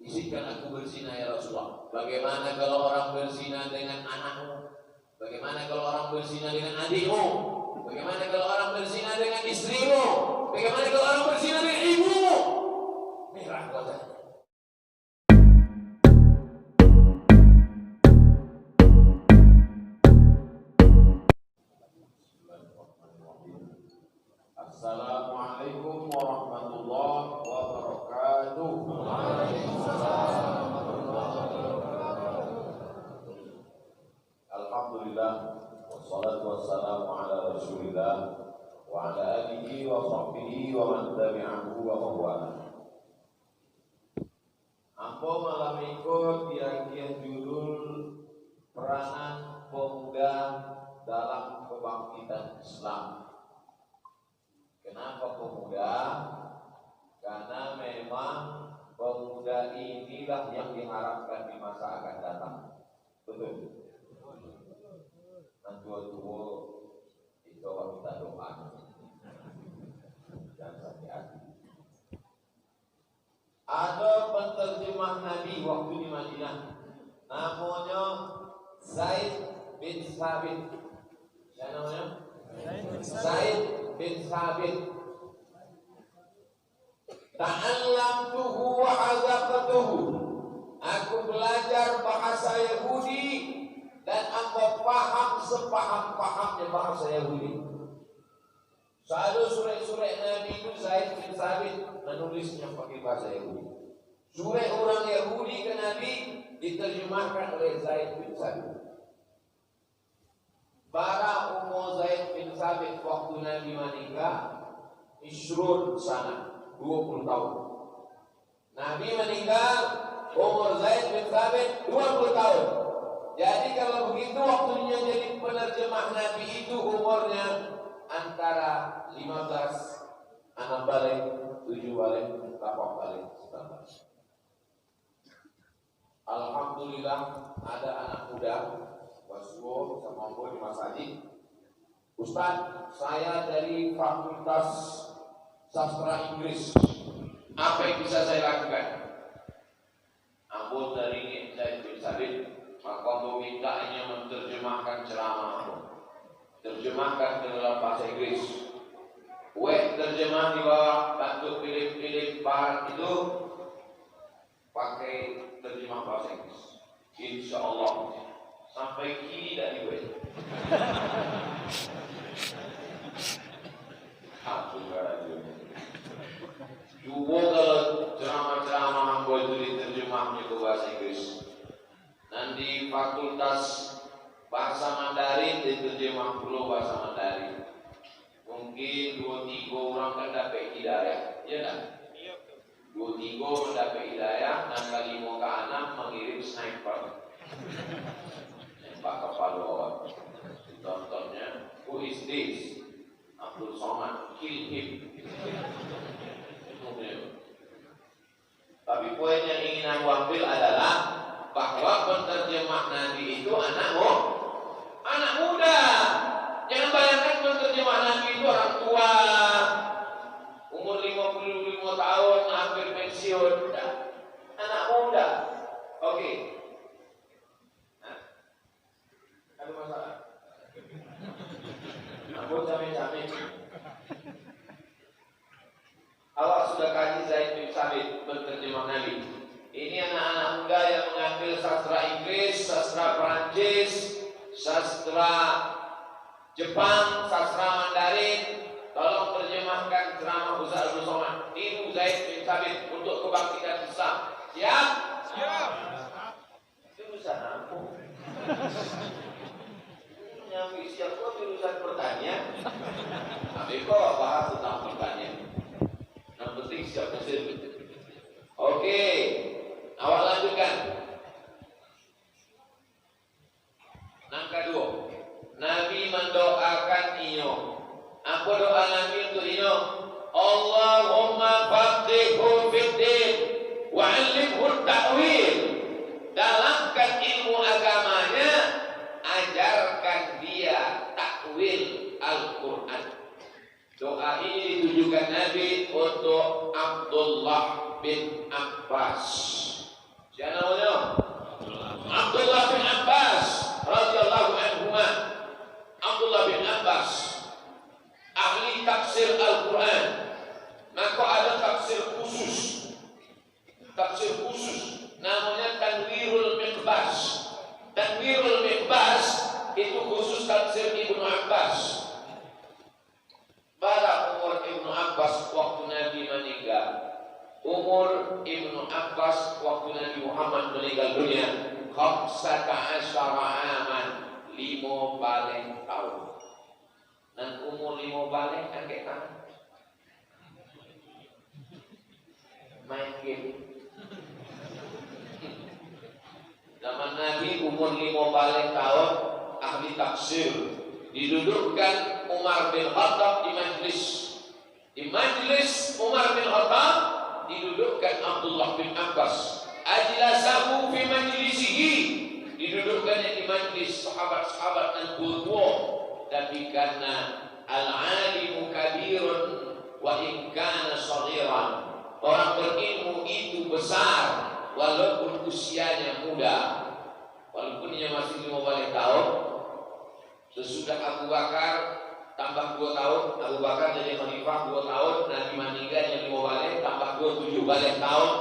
Izinkan aku berzina ya Rasulullah. Bagaimana kalau orang berzina dengan anakmu? Bagaimana kalau orang berzina dengan adikmu? Bagaimana kalau orang berzina dengan istrimu? Bagaimana kalau orang berzina dengan ibumu? Merah wajahnya. Assalamualaikum warahmatullahi wabarakatuh. Alhamdulillah, wassalatu wassalamu ala rasulillah wa ala alihi wa sahbihi wa man tabi'ahu wa mawala. Ambo malam ikut yang judul peranan pemuda dalam kebangkitan Islam. Kenapa pemuda? Karena memang pemuda inilah yang diharapkan di masa akan datang. Betul. Tua-tua itu kita doa. Dan hati-hati. Ada penterjemah Nabi waktu di Madinah, namanya Zaid bin Sabit. Siapa namanya? Zaid bin Sabit. Ta'allamtuhu wa 'azaqtuhu. Aku belajar bahasa Yahudi dan aku paham sepaham-pahamnya bahasa Yahudi. Selalu surah-surah Nabi itu Zaid bin Sabit menulisnya pakai bahasa Yahudi. Surah orang Yahudi ke Nabi diterjemahkan oleh Zaid bin Sabit. Para umur Zaid bin Sabit waktu Nabi menikah Isrun sana 20 tahun. Nabi meninggal umur Zaid bin Sabit 20 tahun. Jadi kalau begitu waktunya jadi penerjemah Nabi itu umurnya antara 15, 6 balik, 7 balik, 8 balik, 19. Alhamdulillah ada anak muda Waswo sama Ombo di Mas Haji. Ustaz, saya dari Fakultas Sastra Inggris. Apa yang bisa saya lakukan? Ambo dari Zaid bin Sabit, maka Ambo mintanya menerjemahkan ceramah Ambo. Terjemahkan ke dalam bahasa Inggris. Terjemah di bawah, bantu pilih-pilih barat itu pakai terjemah bahasa Inggris. Insya Allah sampai kini tidak dibuat. Coba kalau ceramah-ceramah Ambo itu diterjemahnya ke bahasa Inggris. Nanti Fakultas Bahasa Mandarin diterjemah pula bahasa Mandarin. Mungkin 2-3 orang kan dapat hidayah, ya kan? 2-3 mendapat hidayah, dan 5 ke 6 mengirim sniper. Nembak kepala orang. Contohnya, who is this? Abdul Somad, kill him. Tapi poin yang ingin aku ambil adalah bahwa penterjemah Nabi itu anak muda. Jangan bayangkan penterjemah Nabi itu orang tua, umur 55 tahun, hampir pensiun. Anak muda. Oke. Ada masalah? Ampun jamin. Awak sudah kaji Zaid bin Sabit penterjemah Nabi. Ini anak-anak muda yang mengambil sastra Inggris, sastra Perancis, sastra Jepang, sastra Mandarin. Tolong terjemahkan ceramah Ustaz Abdul Somad. Ini Zaid bin Sabit untuk kebangkitan Islam. Siap? Siap. Itu urusan aku. Yang siap kok urusan pertanian. Tapi kok bahas tentang pertanian. Yang penting siap mesin. Oke. Awak lanjutkan. Nangka 2. Nabi mendoakan iyo. Apa doa Nabi untuk iyo? Allahumma faqihhu fiddin wa 'allimhu ta'wil. Dalamkan ilmu agamanya, ajarkan dia takwil Al-Quran. Doa ini ditujukan Nabi untuk Abdullah bin Abbas. Siapa namanya? Abdullah bin Abbas radhiyallahu anhuma. Abdullah bin Abbas ahli tafsir Al-Quran. Maka ada tafsir khusus namanya Tanwirul Miqbas. Tanwirul Miqbas itu khusus tafsir Ibnu Abbas. Pada umur Ibnu Abbas waktu Nabi meninggal, umur Ibnu Abbas waktu Nabi Muhammad meninggal dunia, 15 aman, 5 balik tahun. Dan umur 5 balik kan kita main game. Zaman Nabi umur 5 balik tahun, ahli tafsir didudukkan Umar bin Khattab di majlis. Di majlis Umar bin Khattab didudukkan Abdullah bin Abbas. Ajlasahu fi majlisihi, didudukkannya di majlis sahabat-sahabat dan tua. Tapi karena al-alimu kabirun wa in kana saghiran, orang berilmu itu besar walaupun usianya muda, walaupun dia masih 5 balik tahun. Sesudah Abu Bakar tambah 2 tahun, Abu Bakar jadi khalifah 2 tahun, Nabi meninggalnya 5 balik tambah 2 7 balik tahun.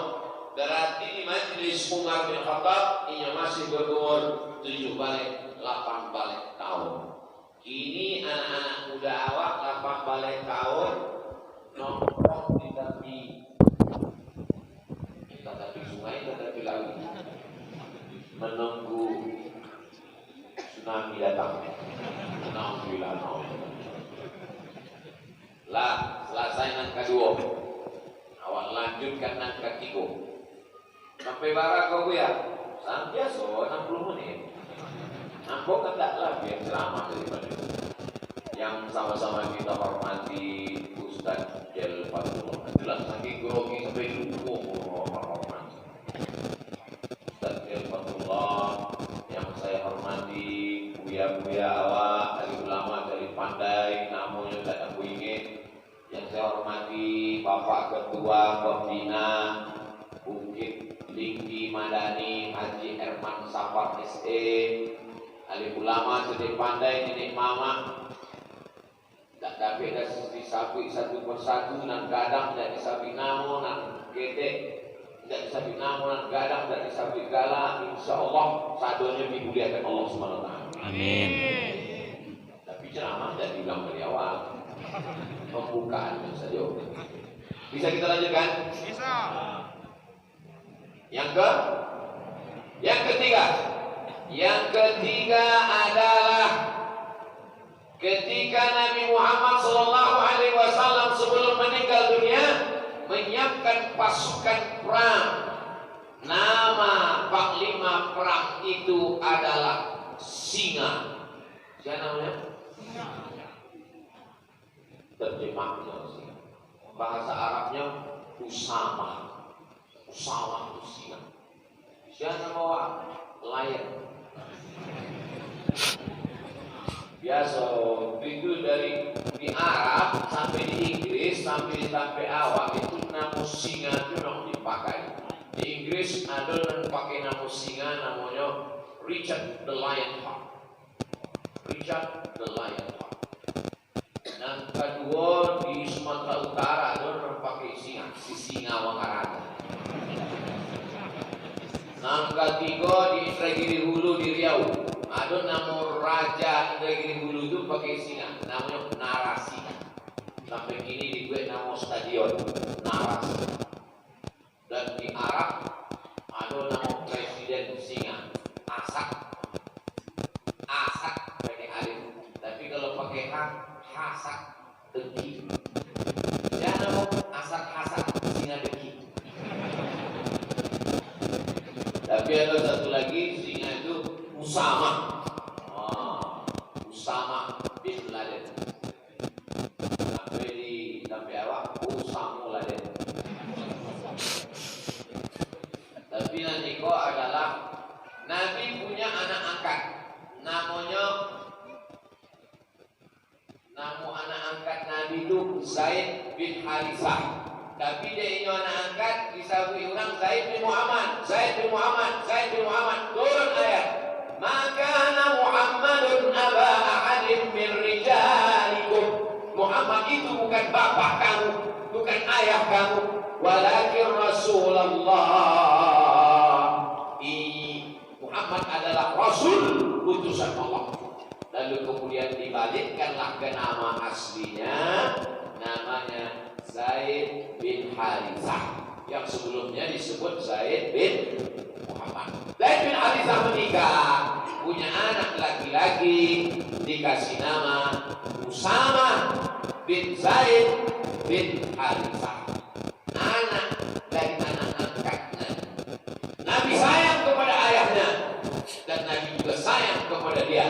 Berarti di majlis Umar bin Khattab ini masih berumur 7 balik 8 balik tahun. Ini anak-anak muda awak 8 balik tahun nongkrong di tepi sungai, tepi laut, menunggu tsunami datang. Alhamdulillah. Lah, selesai nang kedua, awak lanjutkan nang ketiga. Sampai bara kau ya, sampai 60 menit. Nampak kan tak lah biar ceramah daripada yang sama-sama kita hormati Ustaz Jel Fatullah. Itulah saking grogi sampai lupa hormat Ustaz Jel Fatullah yang saya hormati, buya-buya awak dari ulama dari pandai, namanya tak aku ingin. Yang saya hormati Bapak Ketua Pembina Bukit Tinggi Madani Haji Herman Safar SE, ahli ulama sedih pandai nenek mama. Tak dapat dah disapi satu persatu, nan gadang tak disapi namo, nan ketek tak disapi namo, nan gadang tak disapi gala. InsyaAllah sadonya dimuliakan Allah SWT. Amin. Tapi ceramah tak diulang dari awal, pembukaan saja. Bisa kita lanjutkan? Bisa. Yang ketiga adalah ketika Nabi Muhammad SAW sebelum meninggal dunia menyiapkan pasukan perang. Nama panglima perang itu adalah Singa. Siapa namanya? Terjemahnya Singa. Bahasa Arabnya Usama. Usama itu Singa. Siapa nama lion? Biasa itu dari di Arab sampai di Inggris sampai awak itu nama singa itu nak dipakai. Di Inggris ada yang pakai nama singa namanya Richard the Lionheart. Richard the Lionheart. Dan kedua di Sumatera Utara ada yang pakai singa, si singa Wangaraga. Yang ketiga di Indragiri Hulu di Riau ada nama Raja Indragiri Hulu itu pakai singa, namanya Narasi. Sampai kini dibuat nama stadion Narasi. Dan di Arab ada nama Presiden singa, Asak. Asak pakai alif, tapi kalau pakai Hasak Deki. Ya nama Asak singa Deki. Tapi ada satu lagi singa itu Usama. Usama bin Laden. Sampai awak Usama Laden. Tapi nanti kau adalah Nabi punya anak angkat. Nama anak angkat Nabi itu Zaid bin Harithah. Tapi dia ini anak angkat disabui orang Zaid bin Muhammad. Zaid bin Muhammad bukan bapak kamu, bukan ayah kamu, walakin Rasulullah. Muhammad adalah Rasul, utusan Allah. Lalu kemudian dibalikkanlah ke nama aslinya, namanya Zaid bin Harithah, yang sebelumnya disebut Zaid bin Muhammad. Zaid bin Harithah menikah, punya anak laki-laki, dikasih nama Usama bin Zaid bin Harithah, anak dari anak angkatnya. Nabi sayang kepada ayahnya, dan Nabi juga sayang kepada dia.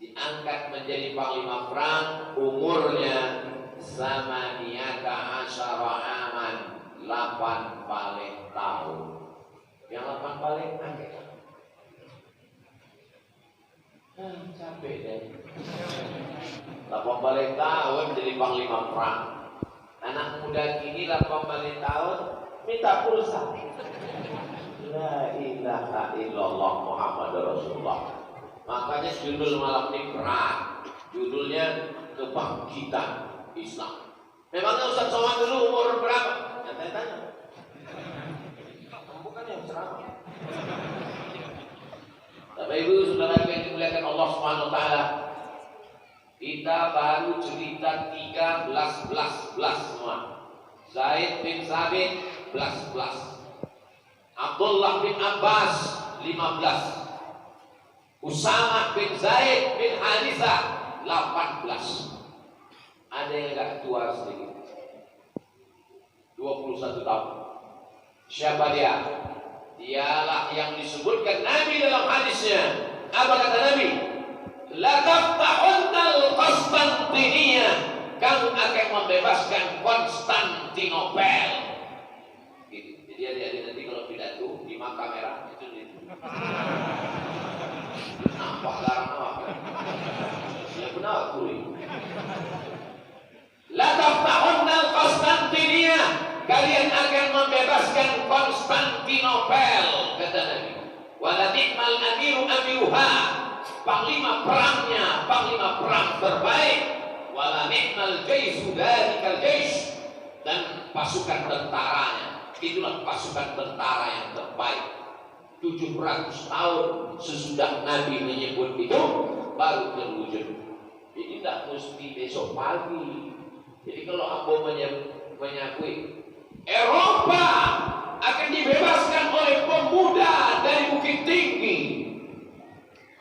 Diangkat menjadi panglima perang, umurnya samaniyata asyara aman, 8 balik tahun. Yang 8 balik angkat. Capek deh. 8 balik tahun jadi panglima perang. Anak muda kini 8 balik tahun minta pulsa. La ilaha illallah Muhammadur Rasulullah. Makanya judul malam ini berat. Judulnya Kebangkitan Islam. Memangnya Ustaz Somad dulu umur berapa? Tanya-tanya. Bukan yang ceramah. Bapak Ibu Saudara yang dimuliakan Allah Subhanahu wa taala. Kita baru cerita 13 semua. Zaid bin Sabit 11. Abdullah bin Abbas 15. Usama bin Zaid bin Harithah 18. Ada yang agak tua sedikit, 21 tahun. Siapa dia? Dialah yang disebutkan Nabi dalam hadisnya. Apa kata Nabi? La taftahunna Konstantinia, kamu akan membebaskan Konstantinopel. Jadi adik-adik nanti kalau pidato di kamera itu nampak larang apa? Ya benar kuli. La taftahunna Konstantinia, kalian akan membebaskan Konstantinopel, kata Nabi. Wala ni'mal amiru amiruha, panglima perangnya, panglima perang terbaik. Wala ni'mal jaisu dhalikal jais, dan pasukan tentaranya, itulah pasukan tentara yang terbaik. 700 tahun sesudah Nabi menyebut itu baru terwujud. Jadi tidak mesti besok pagi. Jadi kalau Ambo menyakui Eropa akan dibebaskan oleh pemuda dari Bukit Tinggi,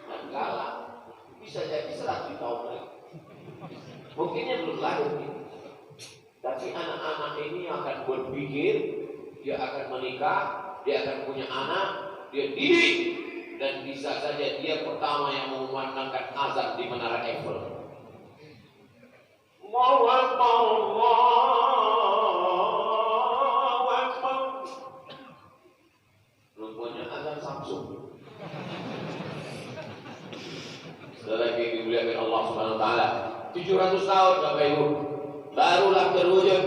enggak lah, bisa jadi 100 tahun lagi. Mungkinnya belum lahir, tapi anak-anak ini akan berpikir, dia akan menikah, dia akan punya anak, dia didik, dan bisa saja dia pertama yang mengumandangkan azan di Menara Eiffel. Allahu Akbar, Allahu Akbar. Rupanya azan Samsung. Sekali lagi dimuliakan Allah Subhanahu wa taala. 700 tahun Bapak Ibu barulah terwujud.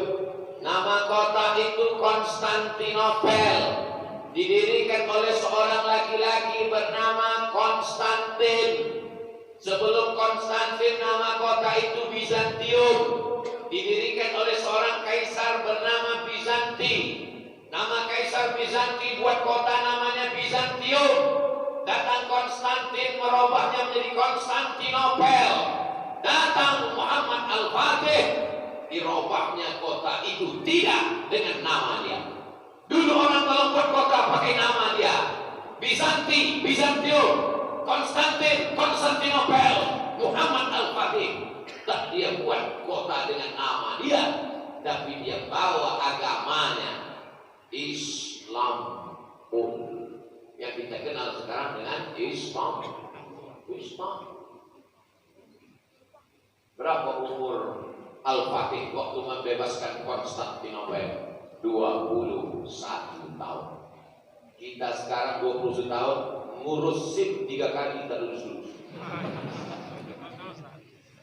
Nama kota itu Konstantinopel, didirikan oleh seorang laki-laki bernama Konstantin. Sebelum Konstantin nama kota itu Bizantium, didirikan oleh seorang kaisar bernama Bizanti. Nama kaisar Bizanti buat kota namanya Bizantium. Datang Konstantin merubahnya menjadi Konstantinopel. Datang Muhammad Al-Fatih, dirubahnya kota itu tidak dengan nama dia. Dulu orang kalau buat kota pakai nama dia, Bizanti, Bizantium. Konstantin, Konstantinopel. Muhammad Al-Fatih, tak dia buat kota dengan nama dia, tapi dia bawa agamanya Islam, yang kita kenal sekarang dengan Islam. Berapa umur Al-Fatih waktu membebaskan Konstantinopel? 21 tahun. Kita sekarang 21 tahun ngurus SIM 3 kali kita lulus.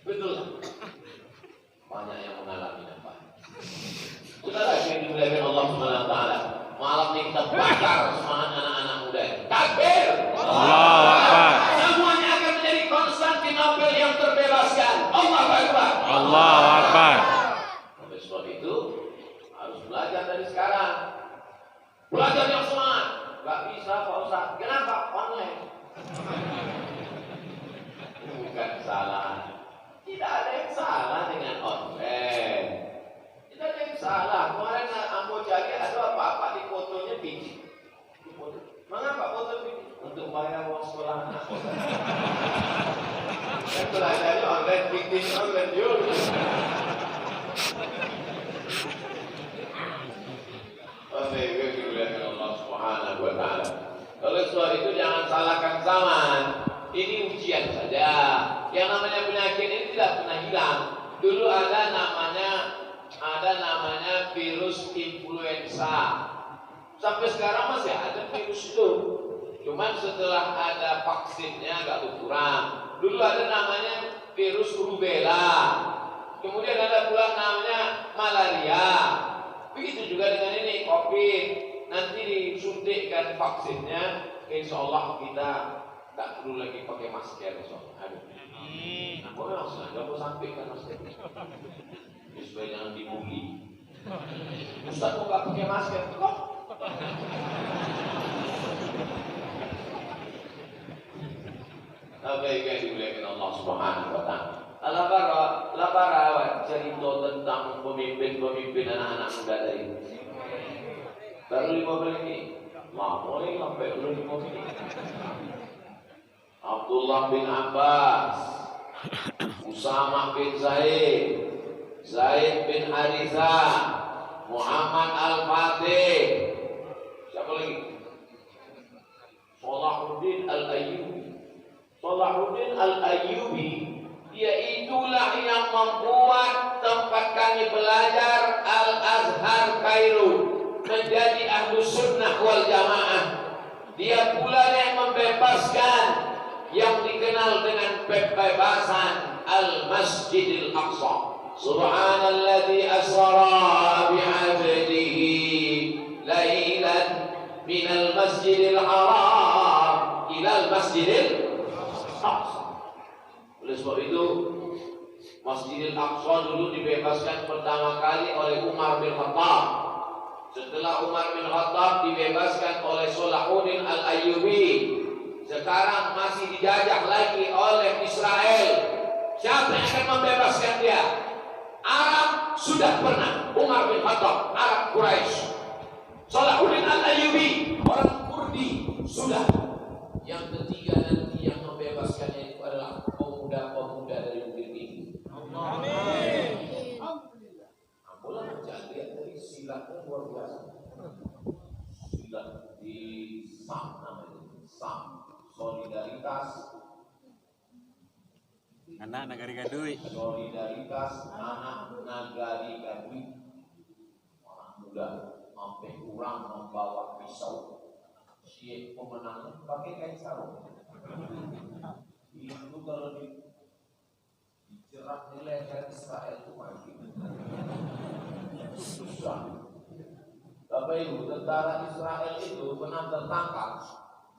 Betul. Banyak yang mengalami apa? Saudara yang dimuliakan Allah Subhanahu wa taala, malam ini kita bakar semangat anak-anak muda. Takbir! Allahu Akbar. Semuanya akan menjadi Konstantinopel yang terbebaskan. Allahu Akbar. Allahu Akbar. Ustaz, kenapa? Online. Bukan salah. Tidak ada yang salah dengan online. Tidak ada yang salah. Kemarin Ambo cari ada apa-apa di fotonya biji. Mengapa foto biji? Untuk bayar uang sekolah anak. Saya belajarnya online, bikin online dulu. Allah Subhanahu wa Ta'ala. Oleh sebab itu jangan salahkan zaman. Ini ujian saja. Yang namanya penyakit ini tidak pernah hilang. Dulu ada namanya virus influenza. Sampai sekarang masih ada virus itu. Cuman setelah ada vaksinnya agak berkurang. Dulu ada namanya virus rubella. Kemudian ada pula namanya malaria. Begitu juga dengan ini COVID. Nanti disuntikkan vaksinnya, insya Allah kita tak perlu lagi pakai masker. Aku memang sengaja mau sampaikan masker supaya jangan dibully. Ustaz kok nggak pakai masker? Kok? Apa yang dimuliakan Allah Subhanahu wa Ta'ala. Labara cerita tentang pemimpin anak-anak muda tadi. Baru 5 menit. Mulai sampai 5 menit. Abdullah bin Abbas, Usamah bin Zaid, Zaid bin Harithah, Muhammad Al-Fatih. Siapa lagi? Salahuddin Al-Ayyubi. Salahuddin Al-Ayyubi, dia itulah yang membuat tempat kami belajar Al-Azhar Kairo menjadi Ahlus Sunnah wal Jamaah. Dia pula yang membebaskan yang dikenal dengan pembebasan Al-Masjidil Aqsa. Subhanalladzi asra bi'abdihi lailan minal masjidil haram ilal masjidil Aqsa. Oleh sebab itu Masjidil Aqsa dulu dibebaskan pertama kali oleh Umar bin Khattab. Setelah Umar bin Khattab dibebaskan oleh Salahuddin Al-Ayyubi. Sekarang masih dijajah lagi oleh Israel. Siapa yang akan membebaskan dia? Arab sudah pernah. Umar bin Khattab, Arab Quraisy. Salahuddin Al-Ayyubi, orang Kurdi sudah. Yang ketiga nanti yang membebaskannya itu adalah pemuda-pemuda dari Bukit Tinggi. Amin. Ambolah menjadi dari silatnya luar biasa. Silat di SAM namanya, SAM, Solidaritas Anak Nagari Gadui. Solidaritas Anak Nagari Gadui. Orang muda sampai kurang membawa pisau. Si pemenangnya pakai kain sarung. Itu kalau dijerat di leher Israel itu mati. Susah. Bapak Ibu, tentara Israel itu pernah tertangkap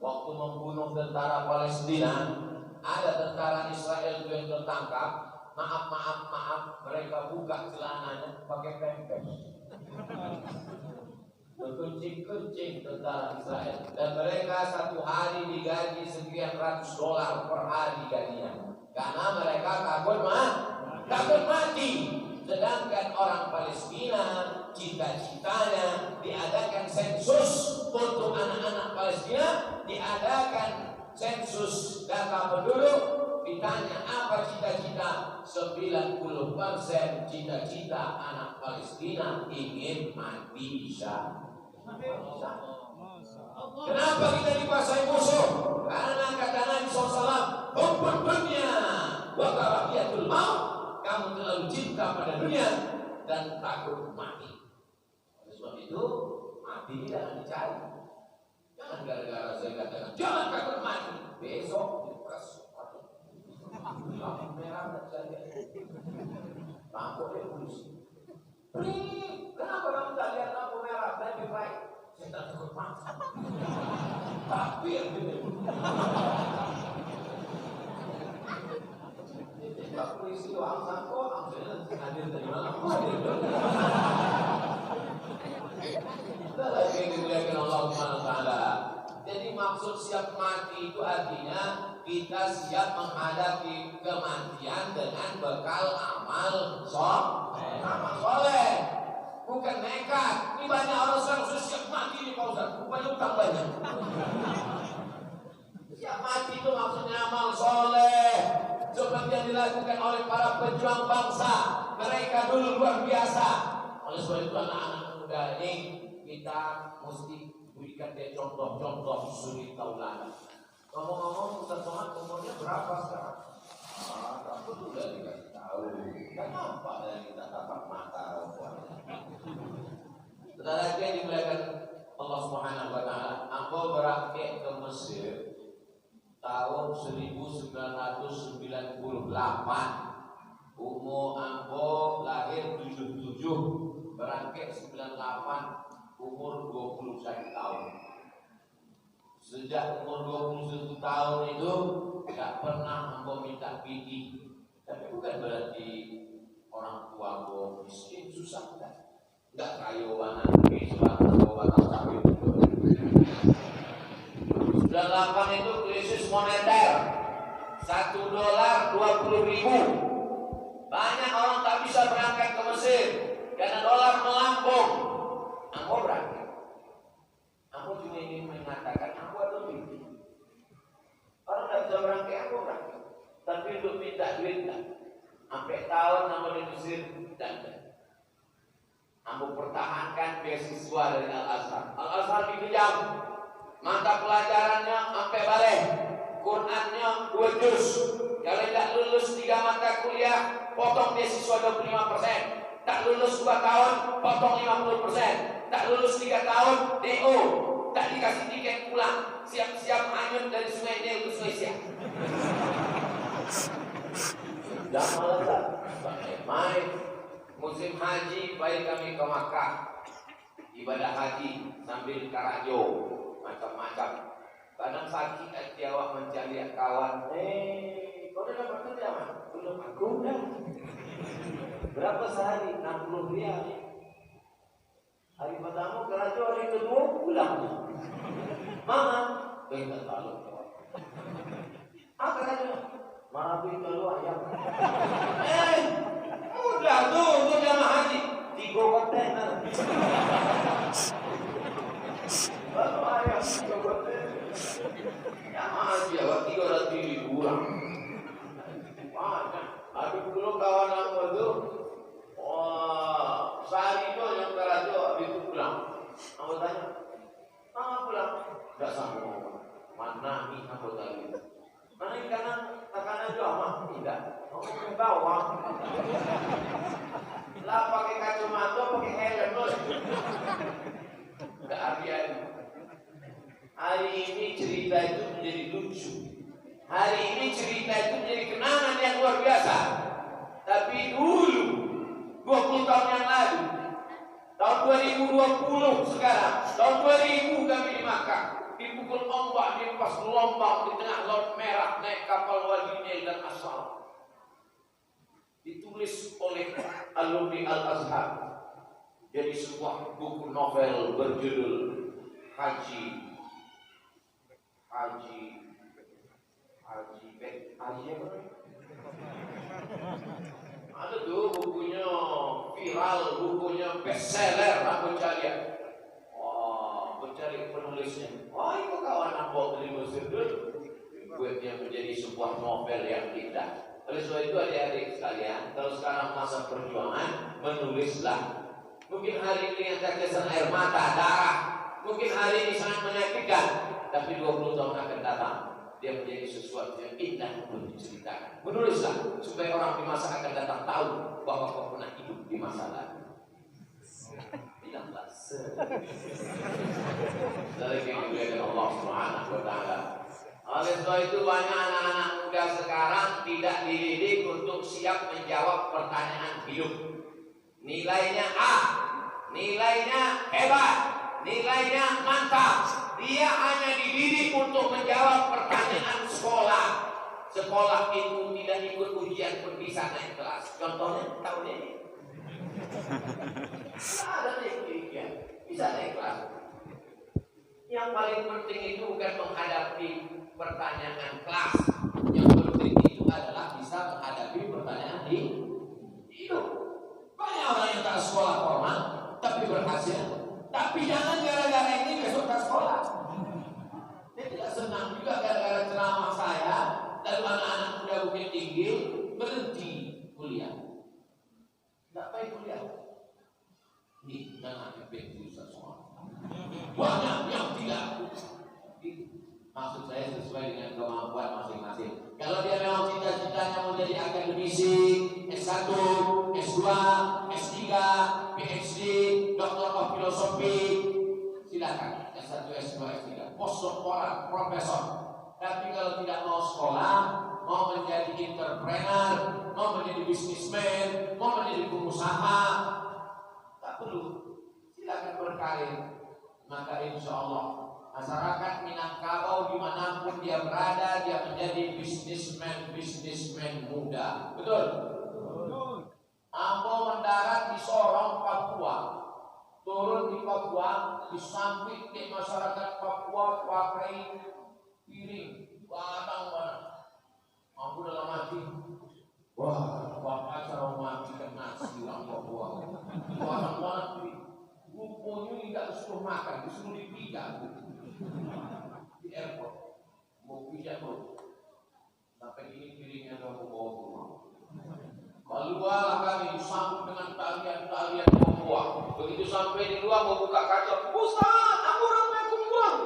waktu membunuh tentara Palestina. Ada tentara Israel itu yang tertangkap. Maaf, mereka buka celananya pakai pempes. Berkuncing-kuncing tentara Israel. Dan mereka satu hari digaji sekian ratus dolar per hari gajinya. Karena mereka takut mati. Sedangkan orang Palestina cita-citanya diadakan sensus untuk anak-anak Palestina, diadakan sensus data penduduk, ditanya apa cita-cita, 90% cita-cita anak Palestina ingin mati bisa. Kenapa kita dikuasai musuh? Karena kata Nabi SAW, hubbud dunya wa karahiyatul maut. Kamu terlalu cinta pada dunia dan takut mati. Oleh sebab itu, mati jangan dicari. Jangan gara-gara saya katakan, jangan takut mati. Besok diperas. Lampu merah saja. Lampu dia polisi. Kenapa kamu tak lihat lampu merah? Lebih baik. Saya tak takut mati. Tapi yang ini. Pak polisi doang sangko, hadir dari mana? Kita lagi dimuliakan Allah Subhanahu wa Ta'ala. Jadi maksud siap mati itu artinya kita siap menghadapi kematian dengan bekal amal soleh. Bukan nekat. Ini banyak orang sekarang sudah siap mati nih Pak Ustaz. Rupanya utang banyak. Siap mati itu maksudnya amal soleh. Seperti yang dilakukan oleh para pejuang bangsa. Mereka dulu luar biasa. Oleh sebab itu anak-anak muda ini kita mesti berikan dia contoh-contoh suri tauladan. Ngomong-ngomong Ustaz Somad umurnya berapa sekarang? Tak perlu dah dikasih tahu. Kan nampak dari kita tatap mata rupanya. Setelah lagi yang dimuliakan Allah Subhanahu wa taala, aku berangkat ke Mesir tahun 1998. Umur aku lahir 77, berangkat 98, umur 21 tahun. Sejak umur 21 tahun itu tidak pernah aku minta biji. Tapi bukan berarti orang tua aku miskin susah kan? Enggak kaya banget kehidupan atau batang sawit. 98 itu krisis moneter. $1 20.000. Banyak orang tak bisa berangkat ke Mesir karena dolar melambung. Aku berangkat. Aku cuma ingin mengatakan aku ada duit. Orang tak bisa berangkat, aku berangkat. Tapi untuk minta duit tak. Sampai tahun nama di Mesir dan aku pertahankan beasiswa dari Al-Azhar. Al-Azhar dikejam. Mata pelajarannya sampai balik. Qurannya 2 juz. Kalau tidak lulus 3 mata kuliah, potong beasiswa 25%. Tak lulus 2 tahun, potong 50%. Tak lulus 3 tahun, DO. Tak dikasih tiket pulang. Siap-siap hanyut dari Sungai Nil ke Sungai Siak. Dah malas tak? Main musim haji, baik kami ke Makkah. Ibadah haji sambil karajo, macam-macam. Kadang sakit hati awak mencari kawan. Kau dah dapat kerja mah? Belum, aku dah. Berapa sehari? 60 rial. Hari pertama karajo, hari kedua pulang. Mama, kita tahu. Apa karajo? Marabi kalau ayam. Udah tuh untuk jamaah haji. 3 kontainer. Baru ayam 3 kontainer. Jamaah haji awak 300.000 kurang. Ada dulu kawan aku itu, sehari itu yang karajo habis itu pulang. Aku tanya, pulang? Tidak sambung. Mana ni aku tadi? Mana ini kanan tekanan jauh? Tidak. Aku ke bawah. Lah pakai kacamata, pakai helm terus. Keartian. Hari ini cerita itu menjadi lucu. Hari ini cerita itu menjadi kenangan yang luar biasa. Tapi dulu, 20 tahun yang lalu, tahun 2020 sekarang, tahun 2000 kami di Makkah, dipukul ombak, dilepas gelombang di tengah laut merah, naik kapal Wadi Nil dan Asal. Ditulis oleh alumni Al-Azhar. Jadi sebuah buku novel berjudul Haji apa? Ada tuh bukunya viral, bukunya bestseller, aku cari. Mencari penulisnya. Itu kawan aku dari Mesir dulu. Buatnya menjadi sebuah novel yang indah. Oleh sebab itu adik-adik sekalian, kalau sekarang masa perjuangan, menulislah. Mungkin hari ini yang terkesan air mata, darah. Mungkin hari ini sangat menyakitkan. Tapi 20 tahun akan datang, dia menjadi sesuatu yang indah untuk diceritakan. Menulislah supaya orang di masa akan datang tahu bahwa kau pernah hidup di masa lalu. Bilanglah dari kemuliaan Allah Subhanahu wa taala. Oleh sebab itu banyak anak-anak muda sekarang tidak dididik untuk siap menjawab pertanyaan hidup. Nilainya A, nilainya hebat, nilainya mantap. Dia hanya dididik untuk menjawab pertanyaan sekolah. Sekolah itu tidak ikut ujian pun bisa naik kelas. Contohnya tahun ini. Ada ujian, bisa naik kelas. Yang paling penting itu bukan menghadapi pertanyaan kelas. Yang penting itu adalah bisa menghadapi pertanyaan di hidup. Banyak orang yang tak sekolah formal tapi berhasil. Tapi jangan gara-gara ini besok tak sekolah. Saya tidak senang juga gara-gara ceramah saya lalu anak-anak muda Bukit Tinggi berhenti kuliah. Tidak baik kuliah. Nih, jangan dipikir sesuatu. Banyak yang tidak. Maksud saya sesuai dengan kemampuan masing-masing. Kalau dia memang cita-citanya menjadi akademisi, S1, S2, S3, PhD, Doktor of Filosofi, silakan S1, S2, S3, postdoktoral, profesor. Tapi kalau tidak mau sekolah, mau menjadi entrepreneur, mau menjadi bisnismen, mau menjadi pengusaha, tak perlu. Silakan berkarir. Maka insya Allah masyarakat Minangkabau dimanapun dia berada, dia menjadi bisnismen muda. Betul? Ambo mendarat di Sorong, Papua, turun di Papua, disamping di masyarakat Papua, pakai piring, barang-barang. Ambo dalam hati, wah, bapak cara makan nasi orang Papua, barang-barang piring. Rupanya tidak disuruh makan, disuruh dipijak di airport. Mau pijak bro, sampai ini piringnya kamu bawa ke rumah. Keluarlah kami disambut dengan talian-talian Papua. Begitu sampai di luar mau buka kaca, Ustaz, aku orang Mekungguang.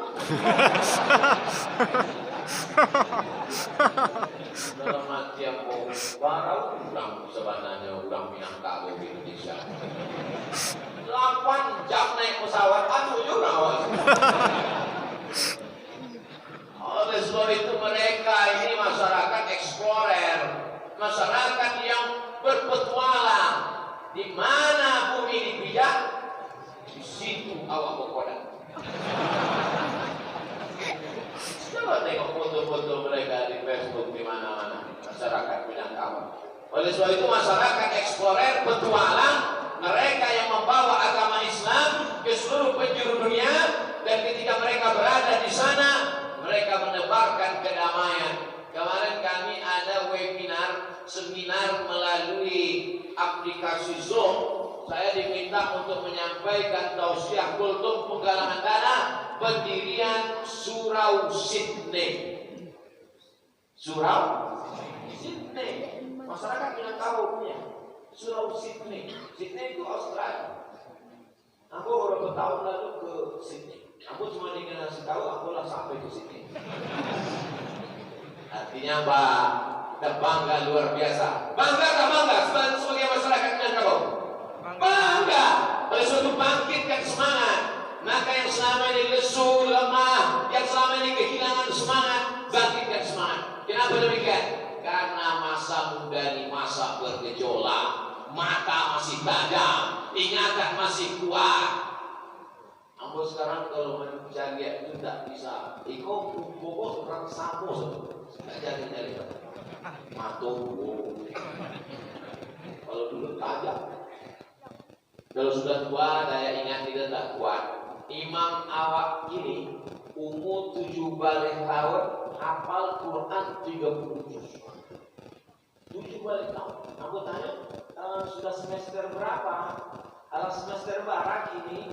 Dalam hati yang mau barang udang sebenarnya udang Minangkabau di Indonesia. 8 jam naik pesawat, aduh juga oleh sebab itu mereka ini masyarakat eksplorer, masyarakat yang berpetualang. Di mana bumi dipijak, di situ awak berkoda. Coba tengok foto-foto mereka di Facebook di mana-mana, masyarakat Minangkabau. Oleh sebab itu masyarakat eksplorer, petualang, mereka yang membawa agama Islam ke seluruh penjuru dunia, dan ketika mereka berada di sana, mereka menebarkan kedamaian. Kemarin kami ada webinar, seminar melalui aplikasi Zoom. Saya diminta untuk menyampaikan tausiah kultum penggalangan dana pendirian Surau Sydney. Surau Sydney, masyarakat Minangkabau punya Surau Sydney. Sydney itu Australia. Aku beberapa tahun lalu ke Sydney. Aku cuma dikasih tahu, aku lah sampai ke Sydney. Artinya apa? Kita bangga luar biasa. Bangga tak bangga sebagai masyarakat Minangkabau? Bangga. Oleh suatu bangkitkan semangat. Maka yang selama ini lesu, lemah, yang selama ini kehilangan semangat, bangkitkan semangat. Kenapa demikian? Karena masa muda ini masa bergejolak, mata masih tajam, ingatan masih kuat. Ambo sekarang kalau mencari itu tidak bisa. Iko bobot orang sapu, tidak jadi matung. Kalau dulu tajam. Kalau sudah tua, daya ingat tidak tak kuat. Imam awak ini umur 7 balik tahun, hafal Quran 30 juz. 7 balik tahun. Aku tanya, sudah semester berapa? Kalau semester barat ini,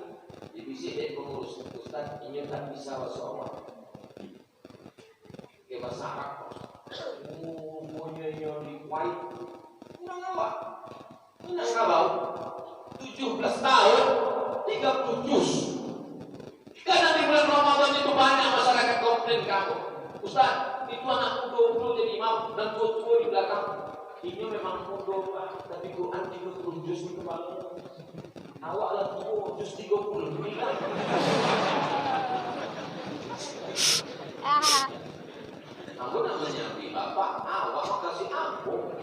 divisi dari pengurus Ustaz, ini tak bisa bahasa Allah. Ke bahasa Arab. Umurnya yang di Kuwait. Minangkabau 17 tahun 30 juz. Karena di bulan Ramadan itu banyak masyarakat komplain kamu, Ustaz, itu anak muda jadi imam dan tua-tua di belakang. Ini memang muda, tapi Quran 30 juz itu malu. Awak lah tua juz 30 bilang. Aku namanya bapak, awak kasih ampun.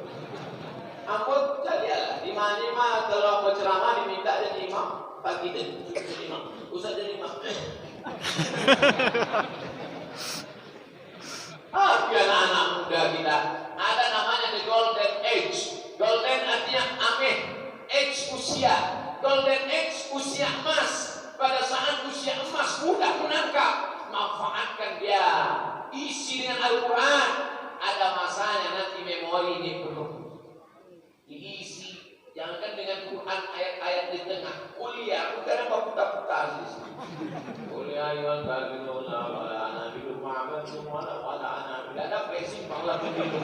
Ampun saja. Di mana kalau berceramah diminta jadi imam, pagi dan jadi imam, Ustaz jadi imam. Biar anak muda kita ada namanya the golden age. Golden artinya ameh, age usia. Golden age usia emas. Pada saat usia emas muda menangkap. makan semua anak-anak. Tidak ada pressing malah begitu.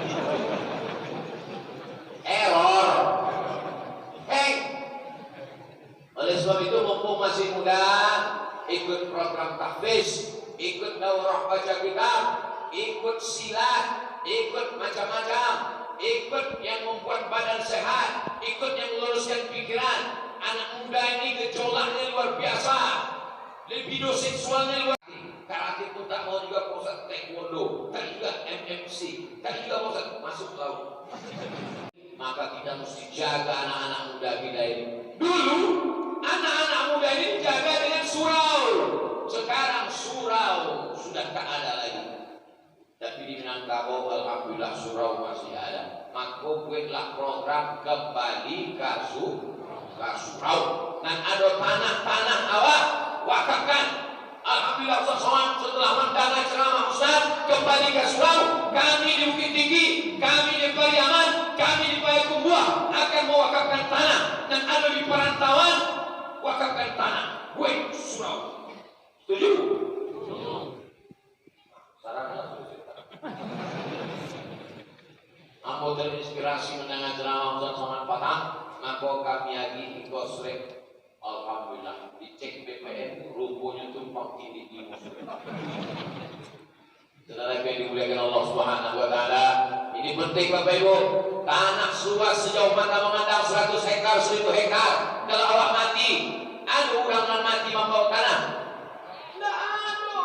Error. Hei. Oleh sebab itu mumpung masih muda, ikut program tahfiz, ikut daurah baca kitab, ikut silat, ikut macam-macam, ikut yang membuat badan sehat, ikut yang meluruskan pikiran. Anak muda ini gejolaknya luar biasa, libido seksualnya luar biasa. Karate pun tak mau juga pusat taekwondo, tak juga MMC, tak juga pusat masuk laut. Maka kita mesti jaga anak-anak muda kita ini. Dulu anak-anak muda ini jaga dengan surau. Sekarang surau sudah tak ada lagi. Tapi di Minangkabau alhamdulillah surau masih ada. Maka buatlah program kembali ke surau. Dan ada tanah-tanah awak wakafkan. Alhamdulillah Ustaz setelah mendana ceramah Ustaz kembali ke surau. Kami di Bukit Tinggi, kami di Pariaman, kami di Payakumbuh akan mewakafkan tanah. Dan ada di perantauan wakafkan tanah. Buat surau. Setuju? Saranlah. Ambo terinspirasi mendengar ceramah Ustaz Somad Patang, maka kami lagi ikosrek. Alhamdulillah dicek BPN rumputnya tumpang tindih di musuh. Saudara yang dimuliakan Allah Subhanahu wa taala, ini penting Bapak Ibu. Tanah luas sejauh mata memandang 100 hektar, 1000 hektar. Kalau awak mati, ada orang yang mati membawa tanah? Tidak ada.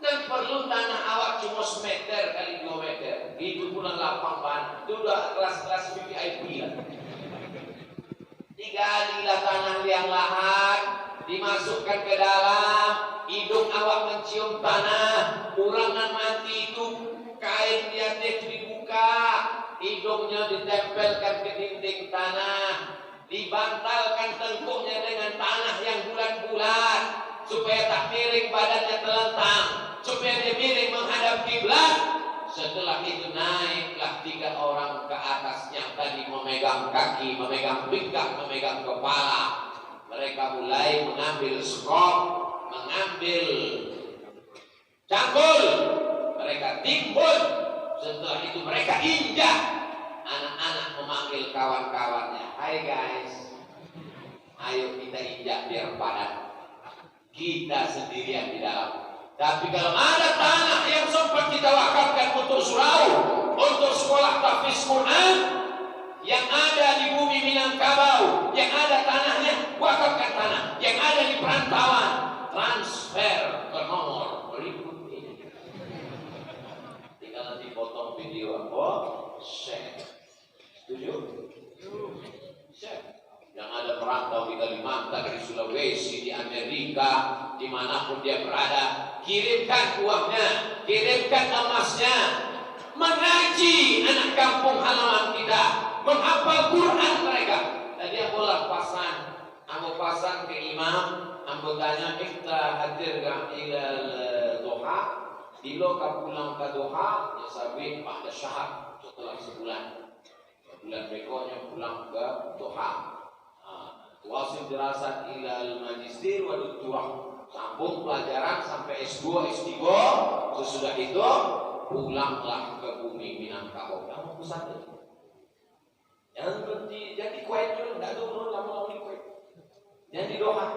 Dan perlu tanah awak cuma semeter kali 2 meter. Itu pun lapang ban. Itu udah kelas-kelas VIP lah. Digalilah tanah liang lahat, dimasukkan ke dalam, hidung awak mencium tanah, urangan mati itu kain di atas dibuka, hidungnya ditempelkan ke dinding tanah, dibantalkan tengkuknya dengan tanah yang bulat-bulat, supaya tak miring badannya telentang, supaya dia miring menghadap kiblat. Setelah itu naiklah 3 orang ke atas yang tadi memegang kaki, memegang pinggang, memegang kepala. Mereka mulai mengambil skop, mengambil cangkul. Mereka timbun. Setelah itu mereka injak. Anak-anak memanggil kawan-kawannya. Hai guys, ayo kita injak biar padat. Kita sendirian di dalam. Tapi kalau ada tanah yang sempat kita wakafkan untuk surau, untuk sekolah tahfiz Quran, yang ada di bumi Minangkabau, yang ada tanahnya, wakafkan tanah. Yang ada di perantauan, transfer ke nomor berikut ini. Tinggal nanti potong video share. Setuju? Share. Yang ada perantau di Kalimantan, di Sulawesi, di Amerika, dimanapun dia berada, kirimkan uangnya, kirimkan emasnya, mengaji anak kampung halaman kita, menghafal Quran mereka. Tadi aku pasang ke imam, aku tanya kita hadir gak ilal doha, dilo ka pulang ke doha, ya sabit pada syahad setelah sebulan berikutnya pulang ke doha. Wasil dirasat ilal magister wa doktorah, sambung pelajaran sampai S2, S3. Sesudah itu pulanglah ke bumi Minangkabau. Kamu pusatnya jangan berhenti jadi Kuwait dulu, tidak dulu lama-lama di Kuwait. Jadi Doha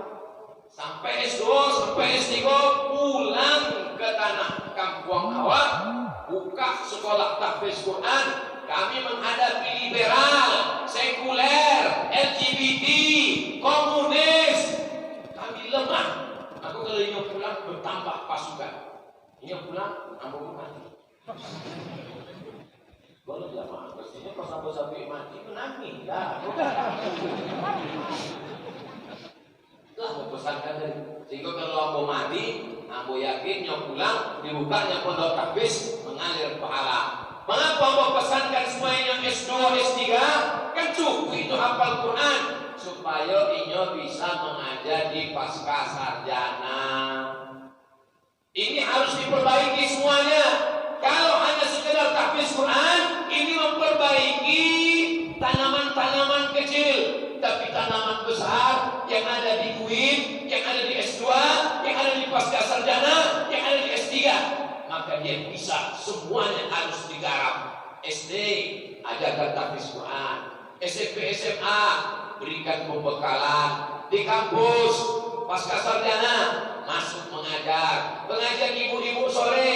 sampai S2, sampai S3 pulang ke tanah kampung awak, buka sekolah tahfiz Quran. Kami menghadapi liberal, sekuler, LGBT, komunis. Kami lemah. Aku kalau ini pulang bertambah pasukan. Ini pulang, aku mati. Boleh jamaah. Pastinya pas sampai mati menangis. Dah. Itulah mau pesankan dari. Sehingga kalau aku mati, aku yakin yang pulang dibukanya pondok tahfiz mengalir pahala. Mengapa mau pesankan semuanya yang S2, S3? Kan cukup itu hafal Quran supaya inyo bisa mengajar di pasca sarjana. Ini harus diperbaiki semuanya. Kalau hanya sekedar tahfiz Quran, ini memperbaiki tanaman-tanaman kecil, tapi tanaman besar yang ada di UIN, yang ada di S2, yang ada di pasca sarjana, yang ada di S3. maka dia bisa semuanya harus digarap. SD ajarkan tahfiz Quran, SMP SMA berikan pembekalan, di kampus pasca sarjana masuk mengajar, pengajian ibu-ibu sore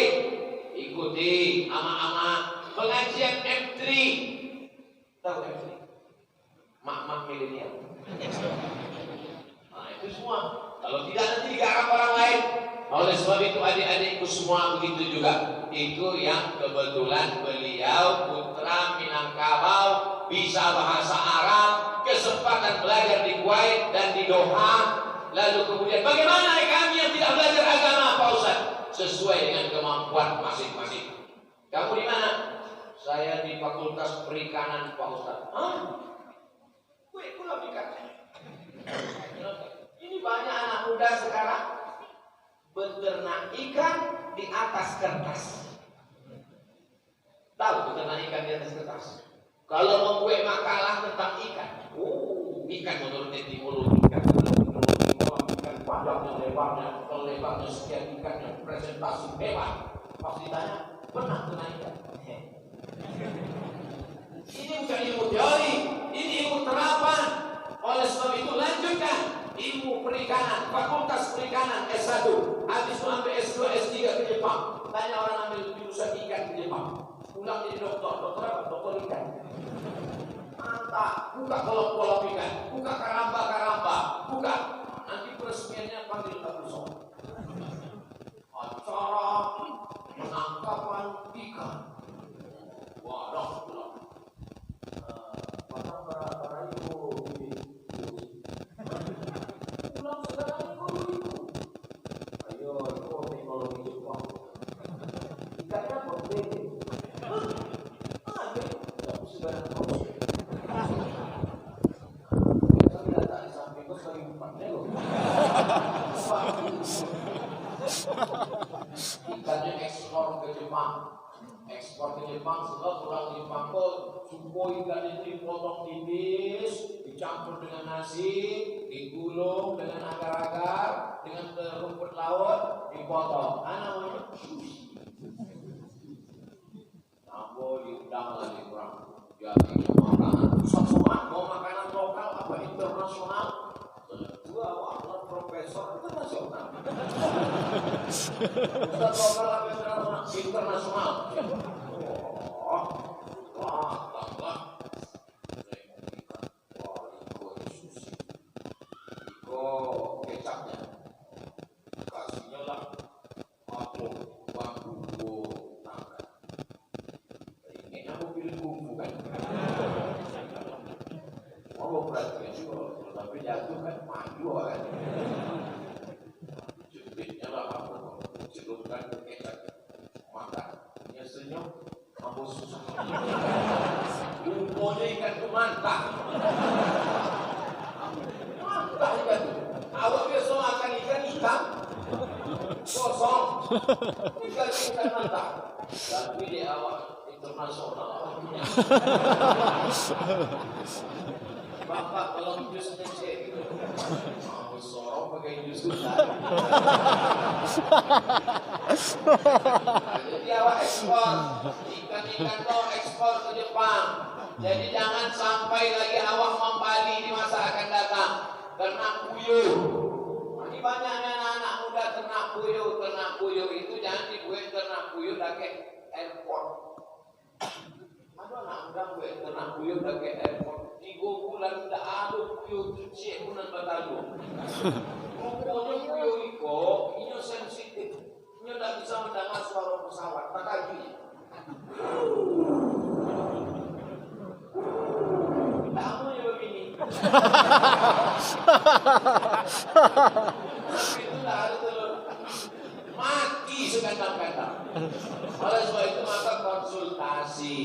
ikuti, ama-ama pengajian M3, tahu M3? Mak-mak milenial. Nah itu semua. Kalau tidak nanti digarap orang lain. Oleh sebab itu adik-adikku semua begitu juga. Itu yang kebetulan beliau putra Minangkabau, bisa bahasa Arab, kesempatan belajar di Kuwait dan di Doha. Lalu kemudian bagaimana kami yang tidak belajar agama Pak Ustaz? Sesuai dengan kemampuan masing-masing. Kamu di mana? Saya di Fakultas Perikanan Pak Ustaz. Hah? Gue pulang ikan. Ini banyak anak muda sekarang beternak ikan di atas kertas. Tahu beternak ikan di atas kertas? Kalau membuat makalah tentang ikan, ikan menurut etimologi ikan panjangnya, lebarnya sekian, ikannya presentasi hebat. Pas ditanya, pernah kena ikan? Ini bukan ilmu teori, ini ilmu terapan. Oleh sebab itu lanjutkan ilmu perikanan, fakultas perikanan S1, habis itu ambil S2, S3 ke Jepang. Tanya orang ambil jurusan ikan ke Jepang, pulang jadi dokter apa? Dokter ikan. Mantap, buka kolom ikan, buka karamba, buka. Nanti peresmiannya panggil Abdul Somad. Acara penangkapan ikan. Waduh, pulang. Para ibu pulang sekarang ibu. Ayo, itu teknologi Jepang. Ikannya berbeda. Tapi sudah ada. Saya tak sampai ke sekali empatnya loh. Ikannya ekspor ke Jepang. Setelah pulang di Jepang kok supo ikan itu dipotong tipis, dicampur dengan nasi, digulung dengan agar-agar, dengan rumput laut, dipotong. Namanya sushi. Nampo diundang lagi kurang. Jadi makanan pusat-pusat, mau makanan lokal apa internasional? Dua wakil profesor internasional. Pusat lokal apa internasional? Kecapnya kasihnya lah aku bambu tangga. Ini aku pilih bumbu kan. Mau beratnya juga, tapi jatuh kan maju kan. Jepitnya lah aku celupkan ke kecap, makan. Dia senyum, kamu susah. Umumnya ikan itu mantap. Mantap ikan itu. Awak biasa makan ikan hitam kosong. Ikan mantap. Tapi di awak internasional. Bapak kalau jus ngecek gitu. Mau sorong pakai jus hutan. Jadi awak ekspor ikan kau ekspor ke Jepang. Jadi jangan sampai lagi awak membali di masa akan datang. Ternak puyuh. Ini banyaknya anak-anak muda ternak puyuh. Ternak puyuh itu jangan dibuat ternak puyuh dekat airport. Ada anak muda buat ternak puyuh dekat airport. 3 bulan tidak ada puyuh cuci punan batalu. Rupanya puyuh itu, ini sensitif. Ini tidak bisa mendengar suara pesawat. Tak lagi. Tamunya begini. Tapi itu tidak ada telur. Mati sekandang-kandang. Oleh sebab itu maka konsultasi.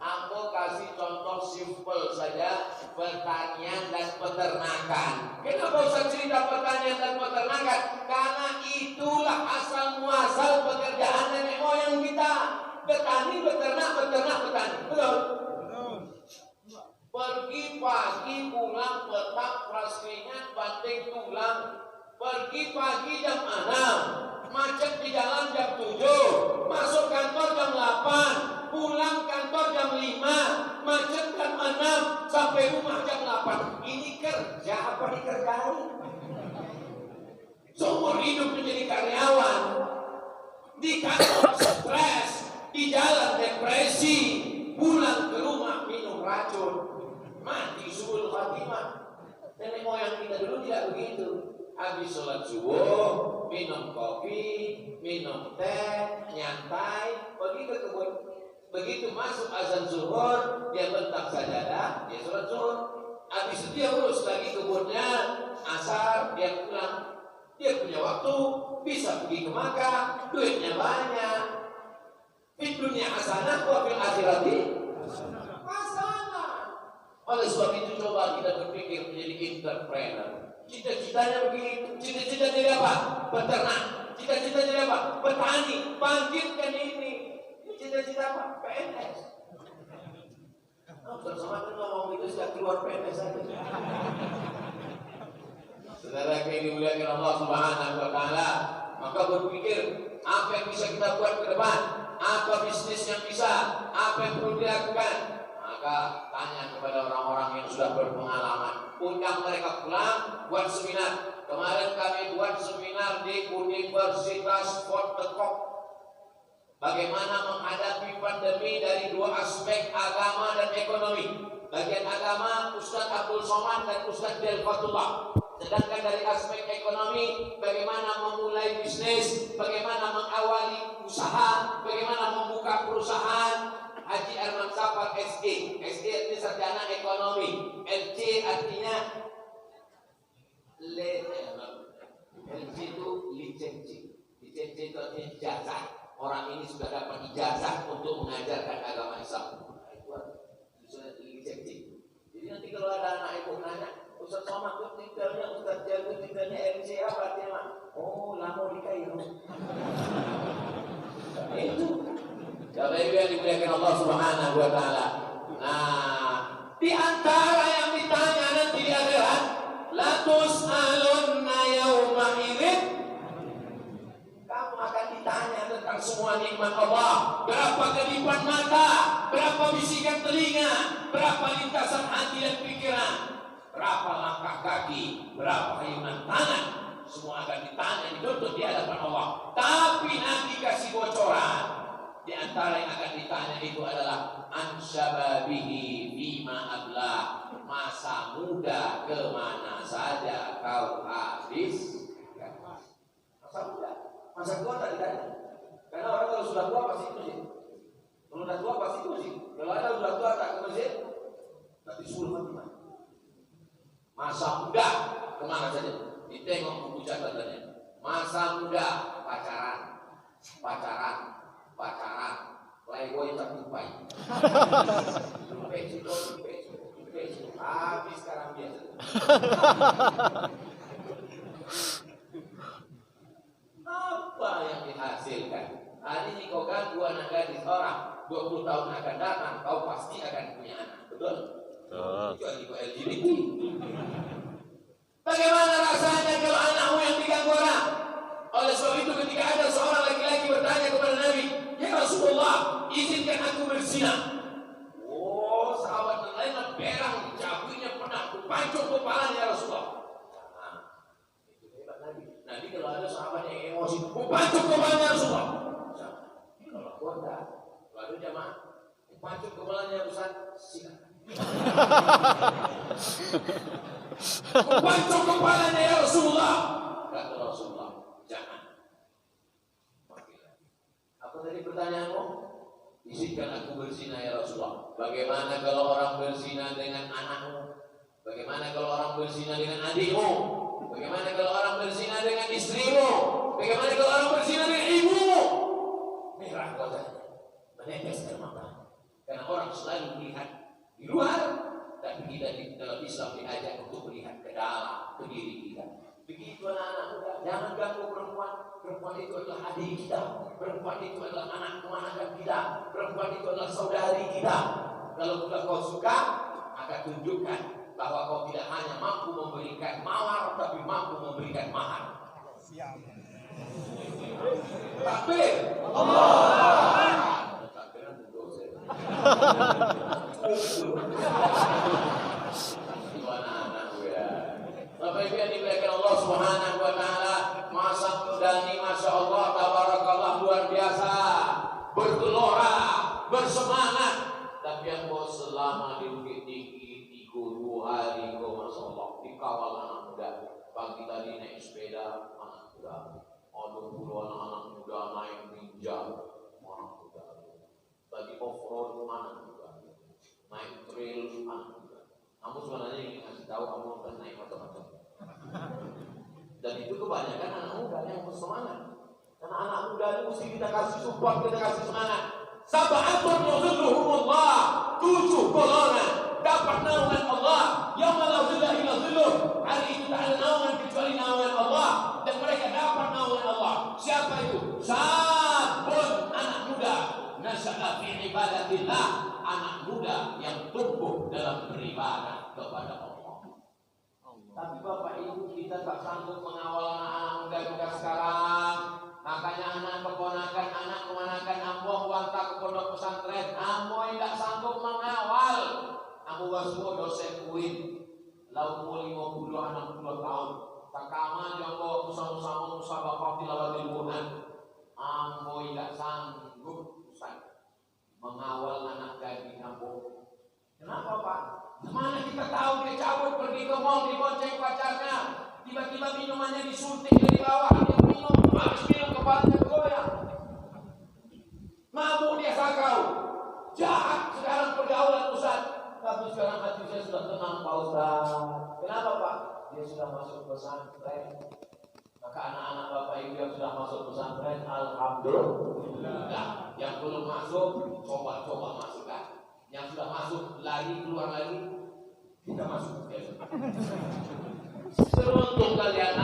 Aku kasih contoh simpel saja, pertanian dan peternakan. Kenapa usah cerita pertanian dan peternakan? Karena itulah asal muasal pekerjaan nenek moyang kita. Petani, beternak, petani. Betul? Pergi pagi, pulang petang, peras keringat, banting tulang. Pergi pagi jam 6, macet di jalan jam dikerjain. Seumur hidup menjadi karyawan, di kantor stres, di jalan depresi, pulang ke rumah minum racun, mati suul khatimah. Nenek moyang kita dulu tidak begitu. Habis sholat subuh, minum kopi, minum teh, nyantai, pergi ke kebun. Begitu masuk azan zuhur, dia bentak sajadah, dia sholat zuhur. Habis itu dia urus lagi kebunnya, asar, dia pulang. Dia punya waktu, bisa pergi ke Makkah, duitnya banyak. Di dunia hasanah, wa fil akhirati hasanah. Oleh sebab itu coba kita berpikir menjadi entrepreneur. Cita-citanya begitu. Cita-cita jadi apa? Peternak. Cita-cita jadi apa? Petani. Bangkitkan ini. Cita-cita apa? PNS. Bersama dengan ngomong itu sudah keluar PNS saja. Saudara yang dimuliakan Allah Subhanahu wa taala, maka berpikir apa yang bisa kita buat ke depan, apa bisnis yang bisa, apa yang perlu dilakukan. Maka tanya kepada orang-orang yang sudah berpengalaman, undang mereka pulang buat seminar. Kemarin kami buat seminar di Universitas Fort de Kock. Bagaimana menghadapi pandemi dari dua aspek agama dan ekonomi. Bagian agama Ustaz Abdul Somad dan Ustaz Del Fatullah. Sedangkan dari aspek ekonomi, bagaimana memulai bisnis, bagaimana mengawali usaha, bagaimana membuka perusahaan. Haji Arman Safar SD. SD artinya sarjana ekonomi. LC artinya LC itu lisensi. Lisensi itu artinya ijazah. Orang ini sudah dapat ijazah untuk mengajarkan agama Islam. Itu lisensi. Jadi nanti kalau ada anak ibu nanya, Ustaz Somad itu tinggalnya, Ustaz Jago tinggalnya LC apa artinya? Oh, lama di Kairo. Itu. Bapak Ibu yang dimuliakan Allah Subhanahu wa taala. Nah, di antara yang ditanya nanti di akhirat, la tus'alunna yauma idzin. Kamu akan ditanya tentang semua nikmat Allah. Berapa kedipan mata, berapa bisikan telinga, berapa lintasan hati dan pikiran, berapa langkah kaki, berapa ayunan tangan. Semua akan ditanya, dituntut di hadapan Allah. Tapi Nabi kasih bocoran. Di antara yang akan ditanya itu adalah ansyababihi bima ablah, masa muda kemana saja kau habis? Masa muda, masa tua tak ditanya. Karena orang kalau sudah tua pasti itu sih. Kalau sudah tua pasti itu sih. Kalau ada sudah tua tak ke masjid, tak disuruh mati. Masa muda kemana saja? Ditengok buku catatannya. Masa muda pacaran, playboy tak tupai. Habis sekarang biasa. Apa yang dihasilkan? Hari ini kau ganggu anak gadis orang, 20 tahun akan datang, kau pasti akan punya anak. Betul? Kecuali kau LGBT. Bagaimana rasanya kalau anakmu yang diganggu orang? Oleh sebab itu ketika ada seorang laki-laki bertanya kepada Nabi, ya Rasulullah, izinkan aku berzina. Oh, sahabat yang lain berang, cabutnya pernah, pancung kepalanya ya Rasulullah. Nah, itu hebat Nabi. Nabi kalau ada sahabat yang emosi, pancung kepalanya Rasulullah. Kalau kuat, lalu jamaah, pancung kepalanya Ustaz, silakan. Pancung kepalanya ya Rasulullah. Kata Rasulullah, jangan. Apa tadi pertanyaanmu? Izinkan aku berzina ya Rasulullah. Bagaimana kalau orang berzina dengan anakmu? Bagaimana kalau orang berzina dengan adikmu? Bagaimana kalau orang berzina dengan istrimu? Bagaimana kalau orang berzina dengan ibumu? Merah wajahnya, menetes air mata. Karena orang selalu melihat di luar, tapi kita di dalam Islam diajak untuk melihat ke dalam, ke diri kita. Begitu anak-anak muda, jangan ganggu perempuan. Perempuan itu adalah adik kita. Perempuan itu adalah anak kemanakan kita. Perempuan itu adalah saudari kita. Kalau sudah kau suka, maka tunjukkan bahwa kau tidak hanya mampu memberikan mawar, tapi mampu memberikan mahar. Siap. Takbir. Allah. Takbiran itu dosa. Itu anak-anak ya. Bapak bergelora, bersemangat. Tapi yang bos selama di Bukit Tinggi 3 hari, masya Allah, dikawal anak muda. Pagi tadi naik sepeda, anak muda. Ada puluhan anak muda naik ninja, anak muda. Tadi off-road, anak muda. Naik trail, anak muda. Kamu sebenarnya ingin ngasih tahu kamu akan naik macam-macam. Dan itu kebanyakan anak muda yang bersemangat. Karena anak muda itu mesti kita kasih support, kita kasih semangat. Sab'atun yuzilluhumullah, 7 golongan dapat naungan Allah. Yauma la zilla illa zilluh. Hari itu tak ada naungan kecuali naungan Allah, dan mereka dapat naungan Allah. Siapa itu? Sabun, anak muda, nasya'a fi ibadatillah, anak muda yang tumbuh dalam beribadah kepada Allah. Tapi Bapak Ibu, kita tak sanggup mengawal anak-anak muda kita sekarang. Makanya anak keponakan, anak kemanakan amboh wantak ke pondok pesantren, amboh tidak sanggup mengawal. Amboh semua dosen UIN, lau 50 anak 2 tahun. Takaman yang bawa bersama-sama musabaqah tilawatil Quran, amboh tidak sanggup mengawal anak gadis amboh. Kenapa Pak? Mana kita tahu dia cabut pergi ke mall dibonceng pacarnya, tiba-tiba minumannya disuntik dari bawah, dia minum, habis minum kepalanya goyang. Mabuk dia sakau, jahat sekarang pergaulan Ustaz. Tapi sekarang hati saya sudah tenang Pak Ustaz. Kenapa Pak? Dia sudah masuk pesantren. Maka anak-anak Bapak Ibu yang sudah masuk pesantren, alhamdulillah. Yang belum masuk, coba-coba masukkan. Yang sudah masuk, lari keluar lagi, kita masuk. Seruntung kalian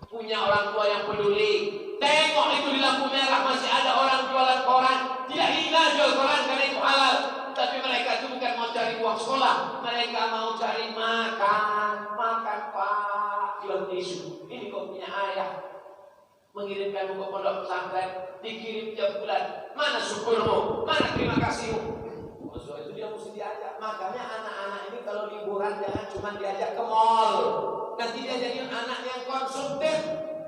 punya orang tua yang peduli. Tengok itu di lampu merah masih ada orang jualan koran. Tidak hina jual koran karena itu halal. Tapi mereka itu bukan mau cari uang sekolah, mereka mau cari makan. Makan Pak, jual tisu. Ini kau punya ayah mengirimkan buku pondok pesantren, dikirim tiap bulan. Mana syukurmu? Mana terima kasihmu? Soal itu dia mesti diajak. Makanya anak-anak ini kalau liburan jangan cuma diajak ke mall. Nanti dia jadi anak yang konsumtif.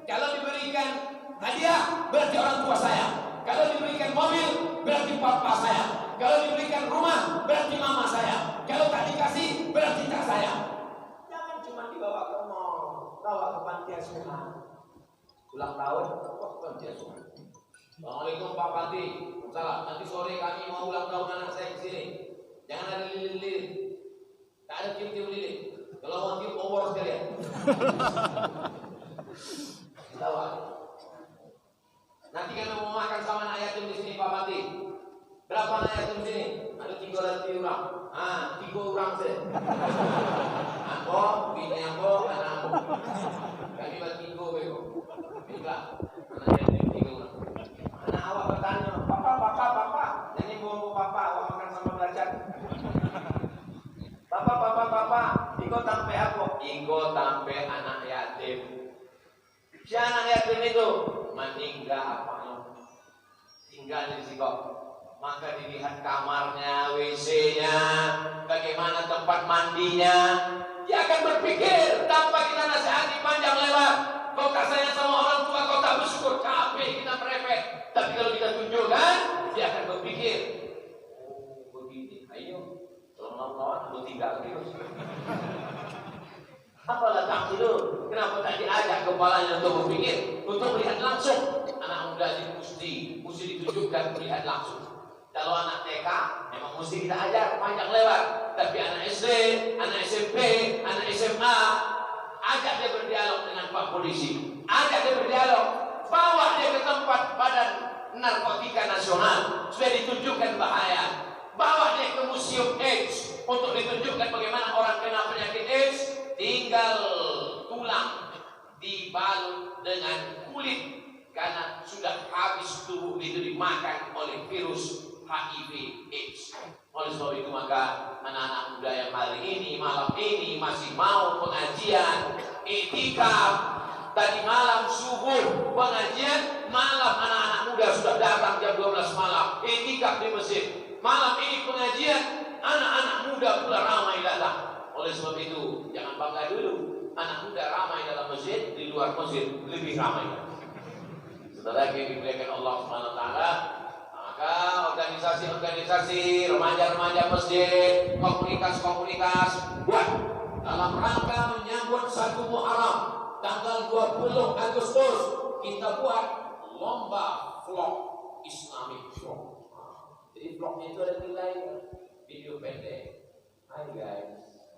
Kalau diberikan hadiah berarti orang tua saya. Kalau diberikan mobil berarti papa saya. Kalau diberikan rumah berarti mama saya. Kalau tak dikasih berarti tak saya. Jangan cuma dibawa ke mall, bawa ke panti asuhan. Ulang tahun kok panti asuhan. Assalamualaikum Pak Panti. Salah, nanti sore kami mau ulang tahun anak saya ke sini. Jangan ada lilin-lilin. Tak ada cium-cium lilin. Kalau mau cium obor sekalian. Tahu? Nanti kami mau makan sama anak yatim di sini Pak Panti. Berapa anak yatim di sini? Ada 3 orang. 3 orang saja. Aku, bini aku, anak aku. Kami buat 3 bego. Baiklah, anak yatim 3 orang. Anak awak bertanya, Papa, ini bawa Papa, awak makan sama belajar. Papa, ikut sampai aku. Ikut sampai anak yatim. Si anak yatim itu meninggal apa? Tinggal di situ. Maka dilihat kamarnya, WC-nya, bagaimana tempat mandinya. Dia akan berpikir tanpa kita nasihati panjang lebar. Kau tak sayang sama orang tua, kau tak bersyukur, capek kita merepet. Tapi kalau kita tunjukkan, dia akan berpikir, oh begini, ayo, lawan-lawan, aku tinggal terus. Apalah tak itu? Kenapa tak diajak kepalanya untuk berpikir, untuk melihat langsung? Anak muda ini mesti ditunjukkan melihat langsung. Kalau anak TK, memang mesti kita ajar panjang lebar. Tapi anak SD, anak SMP, anak SMA, ajak dia berdialog dengan Pak Polisi, ajak dia berdialog, bawa dia ke tempat Badan Narkotika Nasional supaya ditunjukkan bahaya, bawa dia ke Museum AIDS untuk ditunjukkan bagaimana orang kena penyakit AIDS tinggal tulang dibalut dengan kulit karena sudah habis tubuh itu dimakan oleh virus HIV AIDS. Oleh sebab itu maka anak-anak muda yang hari ini, malam ini masih mau pengajian iktikaf. Tadi malam subuh pengajian, malam anak-anak muda sudah datang jam 12 malam iktikaf di masjid. Malam ini pengajian, anak-anak muda pula ramai datang. Oleh sebab itu jangan bangga dulu, anak muda ramai dalam masjid, di luar masjid lebih ramai. Saudara yang dimuliakan Allah Subhanahu wa taala, organisasi-organisasi, remaja-remaja masjid, komunitas-komunitas buat dalam rangka menyambut 1 Muharram tanggal 20 Agustus kita buat lomba vlog Islamic vlog. Jadi vlognya itu ada nilainya, video pendek. Hai guys,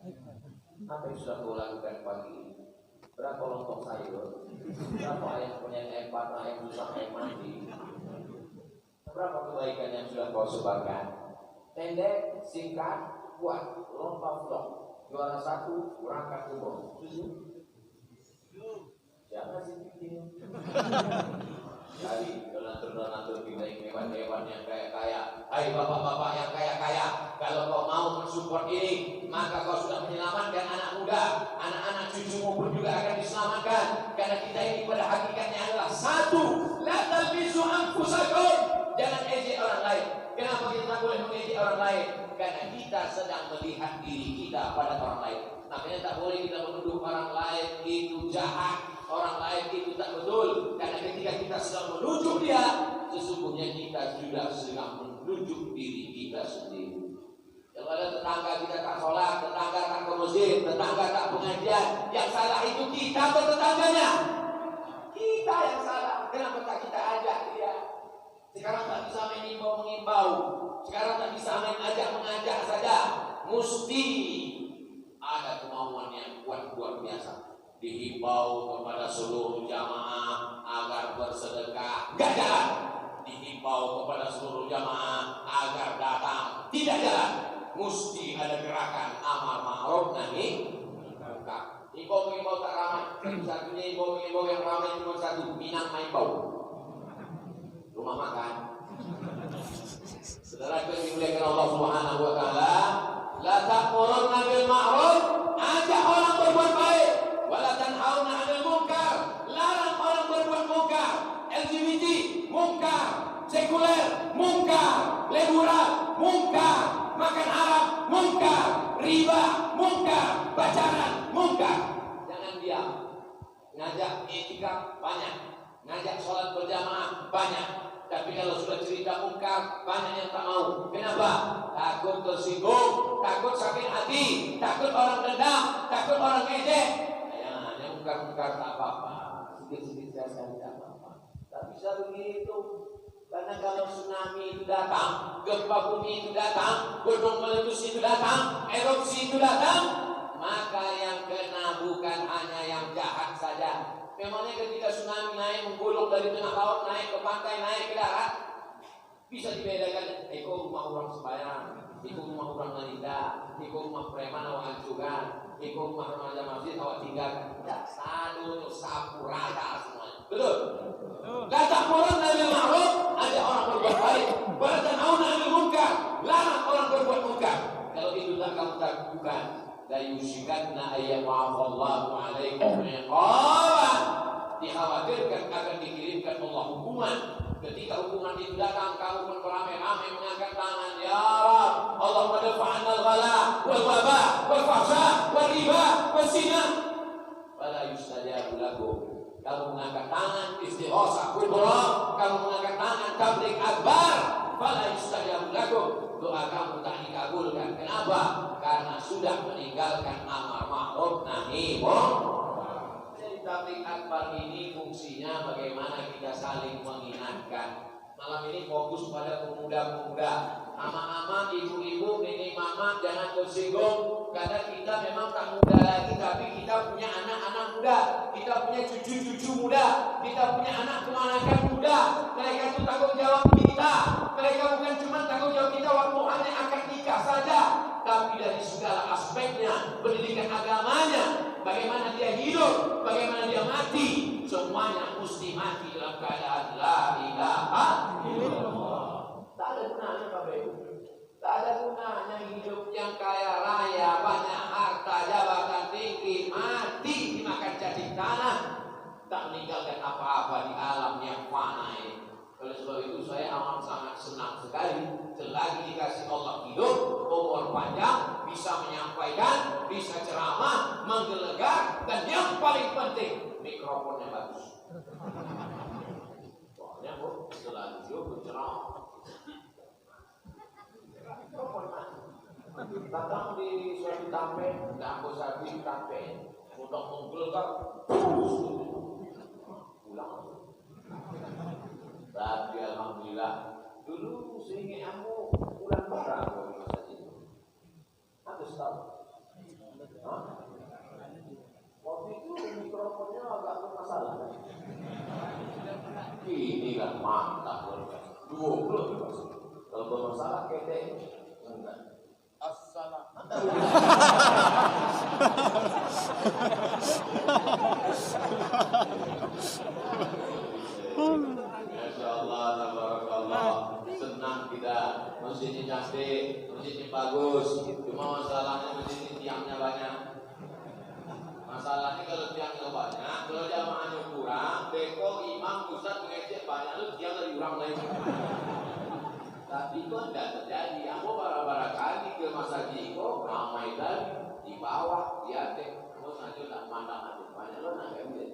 apa yang sudah kau lakukan pagi ini? Berapa lontong sayur? Berapa ayam penyet empat, ayam susah, ayam mandi? Berapa kebaikan yang sudah kau sebarkan? Pendek, singkat, buat lomba vlog. Juara 1, berangkat umroh. Jangan sih bikin. Dari donatur-donatur kita yang hewan-hewan yang kaya-kaya. Hai bapak-bapak yang kaya-kaya, kalau kau mau mensupport ini, maka kau sudah menyelamatkan anak muda. Anak-anak cucumu pun juga akan diselamatkan. Karena kita ini pada hakikatnya adalah satu. La talbisu anfusakum. Jangan ejek orang lain. Kenapa kita tak boleh mengejek orang lain? Karena kita sedang melihat diri kita pada orang lain. Makanya tak boleh kita menuduh orang lain itu jahat, orang lain itu tak betul. Karena ketika kita sedang menunjuk dia, sesungguhnya kita juga sedang menunjuk diri kita sendiri. Kalau ada tetangga kita tak sholat, tetangga tak ke masjid, tetangga tak pengajian, yang salah itu kita atau tetangganya? Kita yang salah. Kenapa tak kita ajak dia? Sekarang tak bisa mengimbau, sekarang tak bisa mengajak saja. Mesti ada kemauan yang kuat luar biasa. Dihimbau kepada seluruh jamaah agar bersedekah, gak jalan. Dihimbau kepada seluruh jamaah agar datang, tidak jalan. Mesti ada gerakan amar ma'ruf nahi munkar. Himbau tak ramai. Satunya himbau yang ramai cuma satu, Minang Maimbau. Rumah makan. Saudara yang dimuliakan Allah Subhanahu wa taala, la ta'muruna bil ma'ruf, ajak orang berbuat baik, wa la tanhauna 'anil munkar, larang orang berbuat munkar. LGBT munkar, sekuler munkar, liberal munkar, makan haram munkar, riba munkar, pacaran munkar. Jangan diam. Ngajak etika banyak, ngajak sholat berjamaah banyak. Tapi kalau sudah cerita munkar, banyak yang tak mau. Kenapa? Takut tersinggung, takut sakit hati, takut orang dendam, takut orang ejek. Yang munkar-munkar tak apa-apa, sedikit-sedikit saya tidak apa-apa. Tak bisa begitu. Karena kalau tsunami itu datang, gempa bumi itu datang, gunung meletus itu datang, erupsi itu datang, maka yang kena bukan hanya yang jahat saja. Memangnya ketika tsunami naik menggulung dari tengah laut, naik ke pantai, naik ke darat, bisa dibedakan. Itu rumah orang sembahyang, itu rumah orang wanita, itu rumah preman awak hancurkan, itu rumah remaja masjid awak tinggalkan. Tidak, satu sapu rata semuanya. Betul? Kata orang Nabi Ma'ruf, ada orang berbuat baik. Beratan auna amil munkar, larang orang berbuat munkar. Kalau itu tak kamu lakukan, la yusikanna ayyama'afallahu alaikum iqaban, dikhawatirkan akan dikirimkan Allah hukuman. Ketika hukuman itu datang, kamu pun beramai-ramai mengangkat tangan, ya Rabb, Allahumma dafa'anna al-ghala wal waba wal fahsya wal riba wal zina, fala yustajabu lakum. Kamu mengangkat tangan istighatsah kubra, kamu mengangkat tangan tabligh akbar, fala yustajabu lakum. Doa kamu tak dikabulkan. Kenapa? Karena sudah meninggalkan amar ma'ruf nahi munkar. Jadi tabligh akbar ini fungsinya bagaimana kita saling mengingatkan. Malam ini fokus pada pemuda-pemuda. Ama-ama, ibu-ibu, nenek mama jangan tersinggung, karena kita memang tak muda lagi, tapi kita punya anak-anak muda, kita punya cucu-cucu muda, kita punya anak keponakan muda. Mereka itu tanggung jawab kita. Mereka bukan cuma tanggung jawab kita waktu hanya akad nikah saja, tapi dari segala aspeknya, pendidikan agamanya, bagaimana dia hidup, bagaimana dia mati, semuanya mesti mati dalam keadaan la ilaha illallah. Tak ada gunanya Bapak Ibu. Tak ada gunanya hidup yang kaya raya, banyak harta, jabatan tinggi, mati dimakan cacing tanah, tak meninggalkan apa-apa di alam yang fana ini. Oleh sebab itu saya amat sangat senang sekali selagi dikasih Allah hidup, umur panjang, bisa menyampaikan, bisa ceramah, menggelegar, dan yang paling penting mikrofonnya bagus. Soalnya Bu, setelah itu berceramah tampe, nggak sapi tampe, untuk menggelgar, pulang. Tapi alhamdulillah, dulu sehingga aku bulan barang di masa itu. Aku tahu. Waktu itu mikrofonnya agak bermasalah. Ini kan mantap loh. 20 kalau bermasalah ketek enggak. Assalam. Masya Allah, tabarakallah. Senang kita, masjidnya cantik, masjidnya bagus. Cuma masalahnya masjidnya tiangnya banyak. Masalahnya kalau tiangnya banyak, kalau jamaahnya kurang, beko imam pusat mengecek banyak, lu tiang dari orang lain. Tapi itu tidak terjadi. Aku bara-bara kali ke masjid itu ramai tadi di bawah, di atas. Aku saja tak pandang banyak lo nak ambil.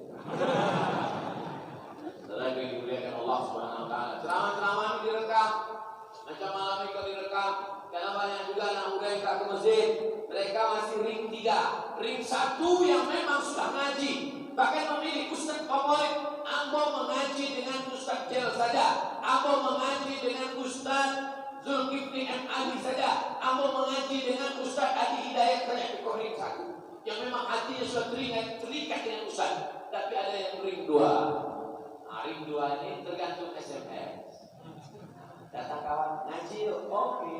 Setelah itu dimuliakan Allah Subhanahu Wa Taala. Ceramah-ceramah ini direkam. Macam malam ini kalau direkam, karena banyak juga anak muda yang tak ke masjid. Mereka masih ring 3, ring 1 yang memang sudah ngaji. Bahkan memilih ustaz favorit. Ambo mengaji dengan Ustaz Jel saja. Ambo mengaji dengan Ustaz Zulkifli M. Ali saja. Ambo mengaji dengan Ustaz Adi Hidayat saja di ring 1. Yang memang hatinya sudah terikat dengan Ustaz. Tapi ada yang ring 2. Ring 2 ini tergantung SMS. Datang kawan ngaji yuk, oke.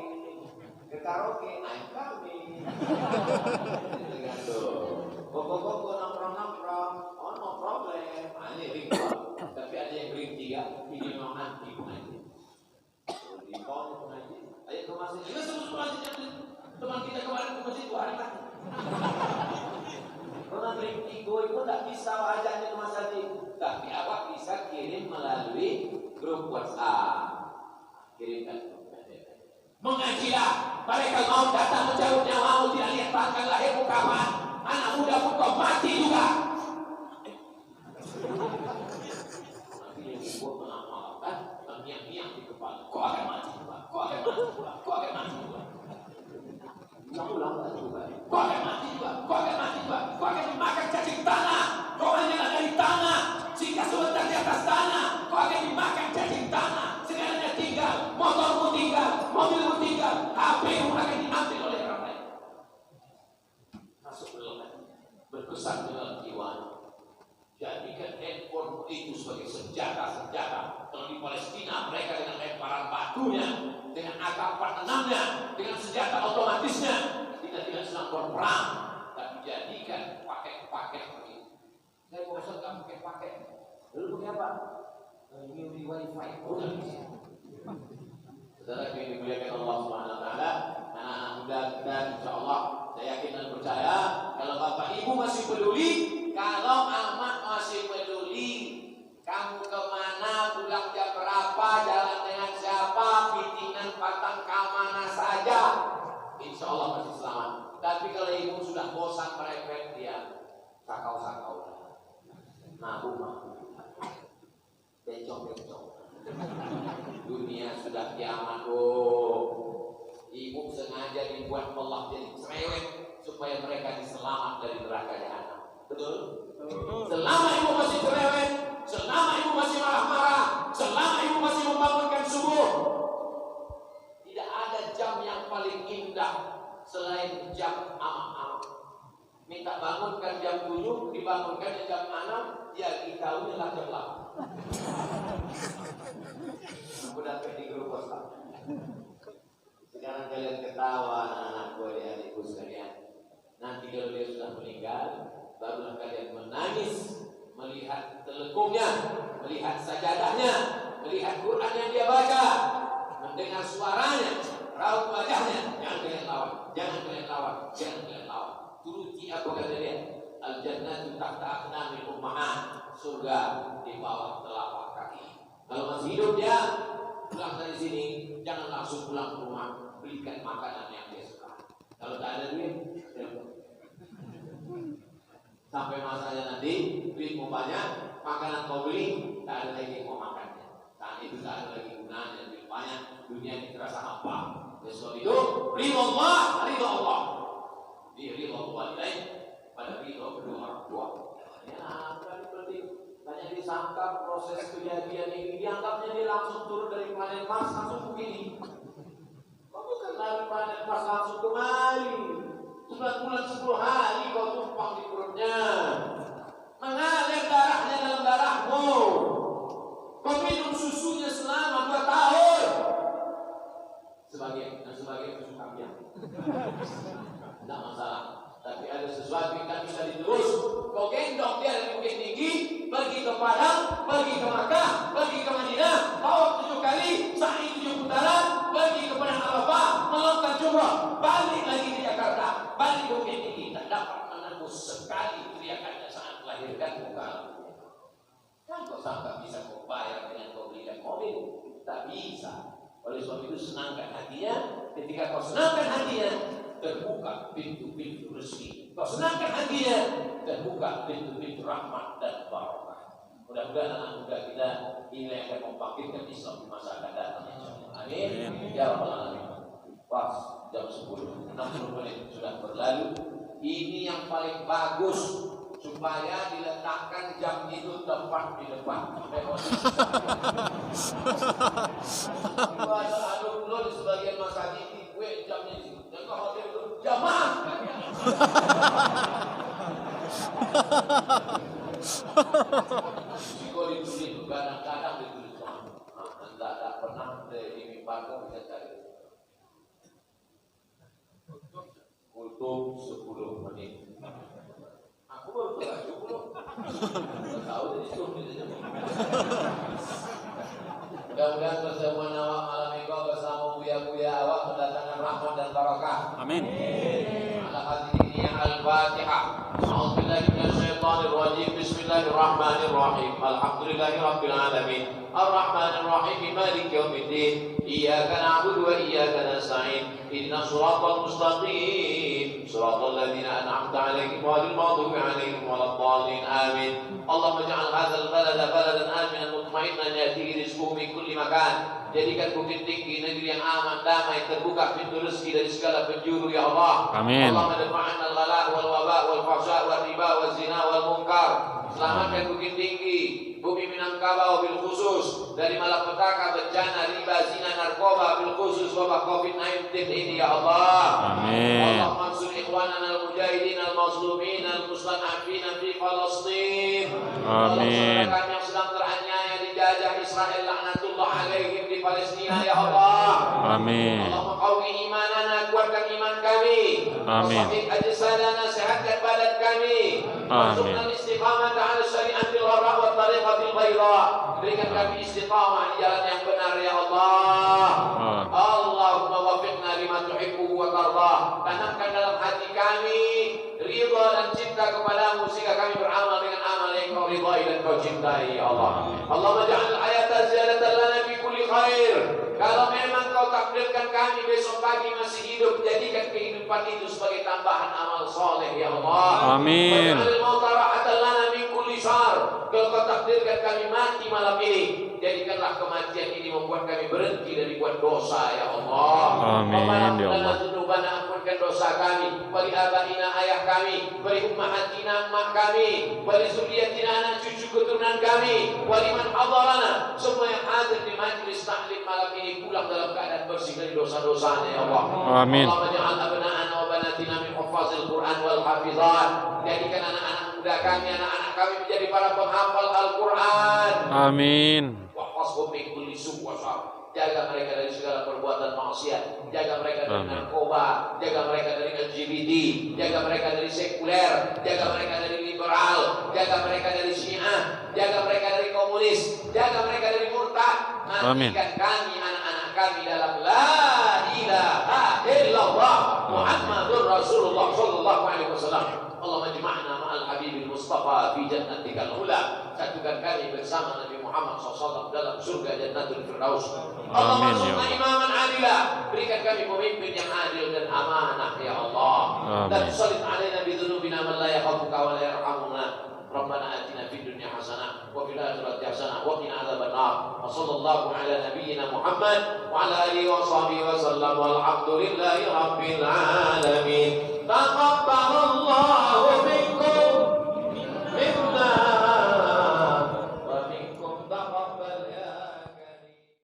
Ke karaoke, I'm coming. Tergantung. Kok nongkrong, oh no problem. Ini ring 2. Tapi ada yang ring 3, ini memang nanti pengaji. Di bawah pengaji. Ayo ke masjid. Kita sebut masjid teman kita kemarin ke masjid 2 hari mati. Karena ring 3 itu tak bisa wajarnya ke masjid. Tapi awak bisa kirim melalui grup WhatsApp. Kirimkan. Mengajilah. Mereka mau datang menjauh nyawamu, tidak lihat bahkan lahirmu kapan. Anak muda pun kau mati juga. Nanti yang dibuat mengamalkan, terngiang-ngiang di kepala. Kau akan mati juga. Kau akan mati juga. Kau akan mati juga. Ulang-ulang juga. Kau akan mati juga. Kau akan mati juga. Kau akan dimakan cacing tanah. Kau hanyalah dari tanah. Jika sebentar di atas tanah, kau akan dimakan cacing tanah. Segalanya tinggal. Motormu tinggal. Mobilmu tinggal. HP-mu akan diambil oleh orang lain. Masuk dalam berkesan dengan jiwa. Jadikan handphone itu sebagai senjata. Kalau di Palestina mereka dengan lemparan batunya, dengan AK-46-nya, dengan senjata otomatisnya, kita tidak sedang berperang, tapi jadikan pakai begitu. Saya bosan nggak pakai. Lalu pakai apa? New wifi. Udah bisa. Saudara yang dimuliakan Allah Subhanahu Wa Taala, anak-anak muda kita, insya Allah, saya yakin dan percaya, kalau bapak ibu masih peduli, kalau amat masih peduli, kamu kemana, pulang jam berapa, jalan dengan siapa, meetingan patang kemana saja, insya Allah masih selamat. Tapi kalau ibu sudah bosan merepet, dia sakau-sakau, mabuk, bencong. Dunia sudah kiamat, ibu sengaja dibuat Allah jadi cerewet supaya mereka diselamat dari neraka jahanam. Betul? Selama ibu masih cerewet, selama ibu masih marah-marah, selama ibu masih membangunkan subuh, tidak ada jam yang paling indah selain jam amak-amak. Minta bangunkan jam 7, dibangunkan jam 6, ya kita tahunya jam 8. Aku dapat di grup WhatsApp. Sekarang kalian ketawa, anak-anakku, adik-adikku sekalian. Nanti kalau dia sudah meninggal, barulah kalian menangis melihat telekungnya, melihat sajadahnya, melihat Quran yang dia baca, mendengar suaranya, raut wajahnya. Jangan kalian lawan. Turuti apa kata dia? Al-jannatu tahta aqdamil ummahat. Surga di bawah telapak kaki. Kalau masih hidup dia, pulang dari sini, jangan langsung pulang ke rumah, belikan makanan yang dia suka. Kalau tak ada duit, sampai masanya nanti, duit mau banyak, makanan kau beli, tak ada lagi yang mau makannya. Saat itu tak ada lagi gunanya, duit banyak, dunia ini terasa hampa. Oleh sebab itu, ridho Allah. Ridho disangka proses kejadian ini, dianggapnya dia langsung turun dari planet Mars langsung begini. Kau bukan dari planet Mars langsung kemari. 9 bulan 10 hari kau tumpang di perutnya. Mengalir darahnya dalam darahmu. Kau minum susunya selama 2 tahun. Sebagian itu suka tidak masalah. Tapi ada sesuatu yang tak bisa diterus. Kau gendong dia dari Bukit Tinggi, pergi ke Padang, pergi ke Makkah, pergi ke Madinah, tawaf 7 kali, sa'i 7 putaran, pergi ke Padang Arafah, melakukan jumrah, balik lagi ke Jakarta, balik ke Bukit Tinggi, tak dapat menembus sekali teriakannya saat melahirkan muka. Kan kau sangka bisa kau bayar dengan kau belikan mobil? Tak bisa. Oleh sebab itu senangkan hatinya. Ketika kau senangkan hatinya, terbuka pintu-pintu rezeki. Kau senangkan hatinya, terbuka pintu-pintu rahmat dan barakah. Mudah-mudahan anak muda kita ini yang akan membangkitkan Islam di masa akan datang. Amin. Ya Rabbal Alamin. Pas jam 10, 60 menit sudah berlalu. Ini yang paling bagus supaya diletakkan jam itu tepat di depan. Ada dulu di sebagian masjid di kue jamnya itu. Dan kau hotel itu jamaah. Jika ditulis kadang-kadang ditulis tidak pernah ini parkir bisa cari. Kultum 10 menit. Aku baru cukup. Tahu dari situ. Mudah-mudahan pertemuan awak malam ini bersama buya-buya awak mendatangkan rahmat dan barakah. Amin. Ala hadirin al-Fatihah. A'udzubillahi minasyaitonir rajim. Bismillahirrahmanirrahim. Alhamdulillahirabbil alamin. Ar-Rahmanir Rahim. Maliki yaumiddin. Iyyaka na'budu wa iyyaka nasta'in. Ihdinas shiratal mustaqim. Shiratal ladzina an'amta 'alaihim ghairil maghdubi 'alaihim waladdallin. Amin. Allahumma ij'al hadzal balada baladan aminan mutma'innan ya'tihi rizquhu min kulli makan. Jadikan Bukit Tinggi negeri yang aman, damai, terbuka pintu rezeki dari segala penjuru ya Allah. Amin. Allahumma dafa'anna al-ghala wal waba wal fahsya wal riba wal zina wal munkar. Selamatkan Bukit Tinggi, bumi Minangkabau bil khusus dari malapetaka, bencana, riba, zina, narkoba bil khusus wabah COVID-19 ini ya Allah. Amin. Allahumma ansur ikhwanana al-mujahidin al-mazlumin al-mustad'afin fi Palestin. Amin. Saudara kami yang sedang teraniaya dijajah Israel laknatullah alaihim di Palestina ya Allah. Amin. Allahumma qawi imanana, kuatkan iman kami. Amin. Ajsadana, sehatkan badan kami. Amin. Istiqamah ala syariatil gharra wa tariqatil bayda. Berikan kami istiqamah di jalan yang benar ya Allah. Allahumma wafiqna lima tuhibbu wa tarda. Tanamkan dalam hati kami ridha dan cinta kepadamu sehingga kami beramal dengan amal yang kau ridhai dan kau cintai ya Allah. Allahumma ja'al hayata ziyadatan lana fi kulli khair. Kalau memang kau takdirkan kami besok pagi masih hidup, jadikan kehidupan itu sebagai tambahan amal soleh ya Allah. Amin. Kalau kau takdirkan kami mati malam ini, jadikanlah kematian ini membuat kami berhenti dari buat dosa ya Allah. Amin ya Allah. Ampunkan dosa kami, beri abaina ayah kami, beri ummahatina emak kami, beri zuriyatina anak cucu keturunan kami, waliman hadarana, semua yang hadir di majlis taklim malam ini pulang dalam keadaan bersih dari dosa-dosanya ya Allah. Amin. Allahumma ja'al abna'ana wa banatina min huffazil Qur'an wal hafizat. Jadikan anak-anak muda kami, anak-anak kami menjadi para penghafal Al-Quran. Amin. Wahfazhum min kulli su' wa syarr. Jaga mereka dari segala perbuatan maksiat, jaga mereka dari narkoba, jaga mereka dari LGBT, jaga mereka dari sekuler, jaga mereka dari liberal, jaga mereka dari Syiah, jaga mereka dari komunis, jaga mereka dari murtad. Matikan kami, anak-anak kami dalam la ilaha illallah Muhammadur Rasulullah sallallahu alaihi wasallam. Allahumma ijma'na ma'al habibil Mustafa fi jannatikal ula. Satukan kami bersama Nabi Muhammad SAW dalam surga Jannatul Firdaus. Allahumma sunna imaman adila. Berikan kami pemimpin yang adil dan amanah ya Allah. Dan sallit alaina bidhunubina man la yakhafuka wa la yarhamuna. Rabbana atina fid dunya hasanah wa fil akhirati hasanah wa qina adzabannar. Wa sallallahu ala nabiyyina Muhammad wa ala alihi wa sahbihi wa sallam. Walhamdulillahi rabbil alamin. Taqabbalallahu minna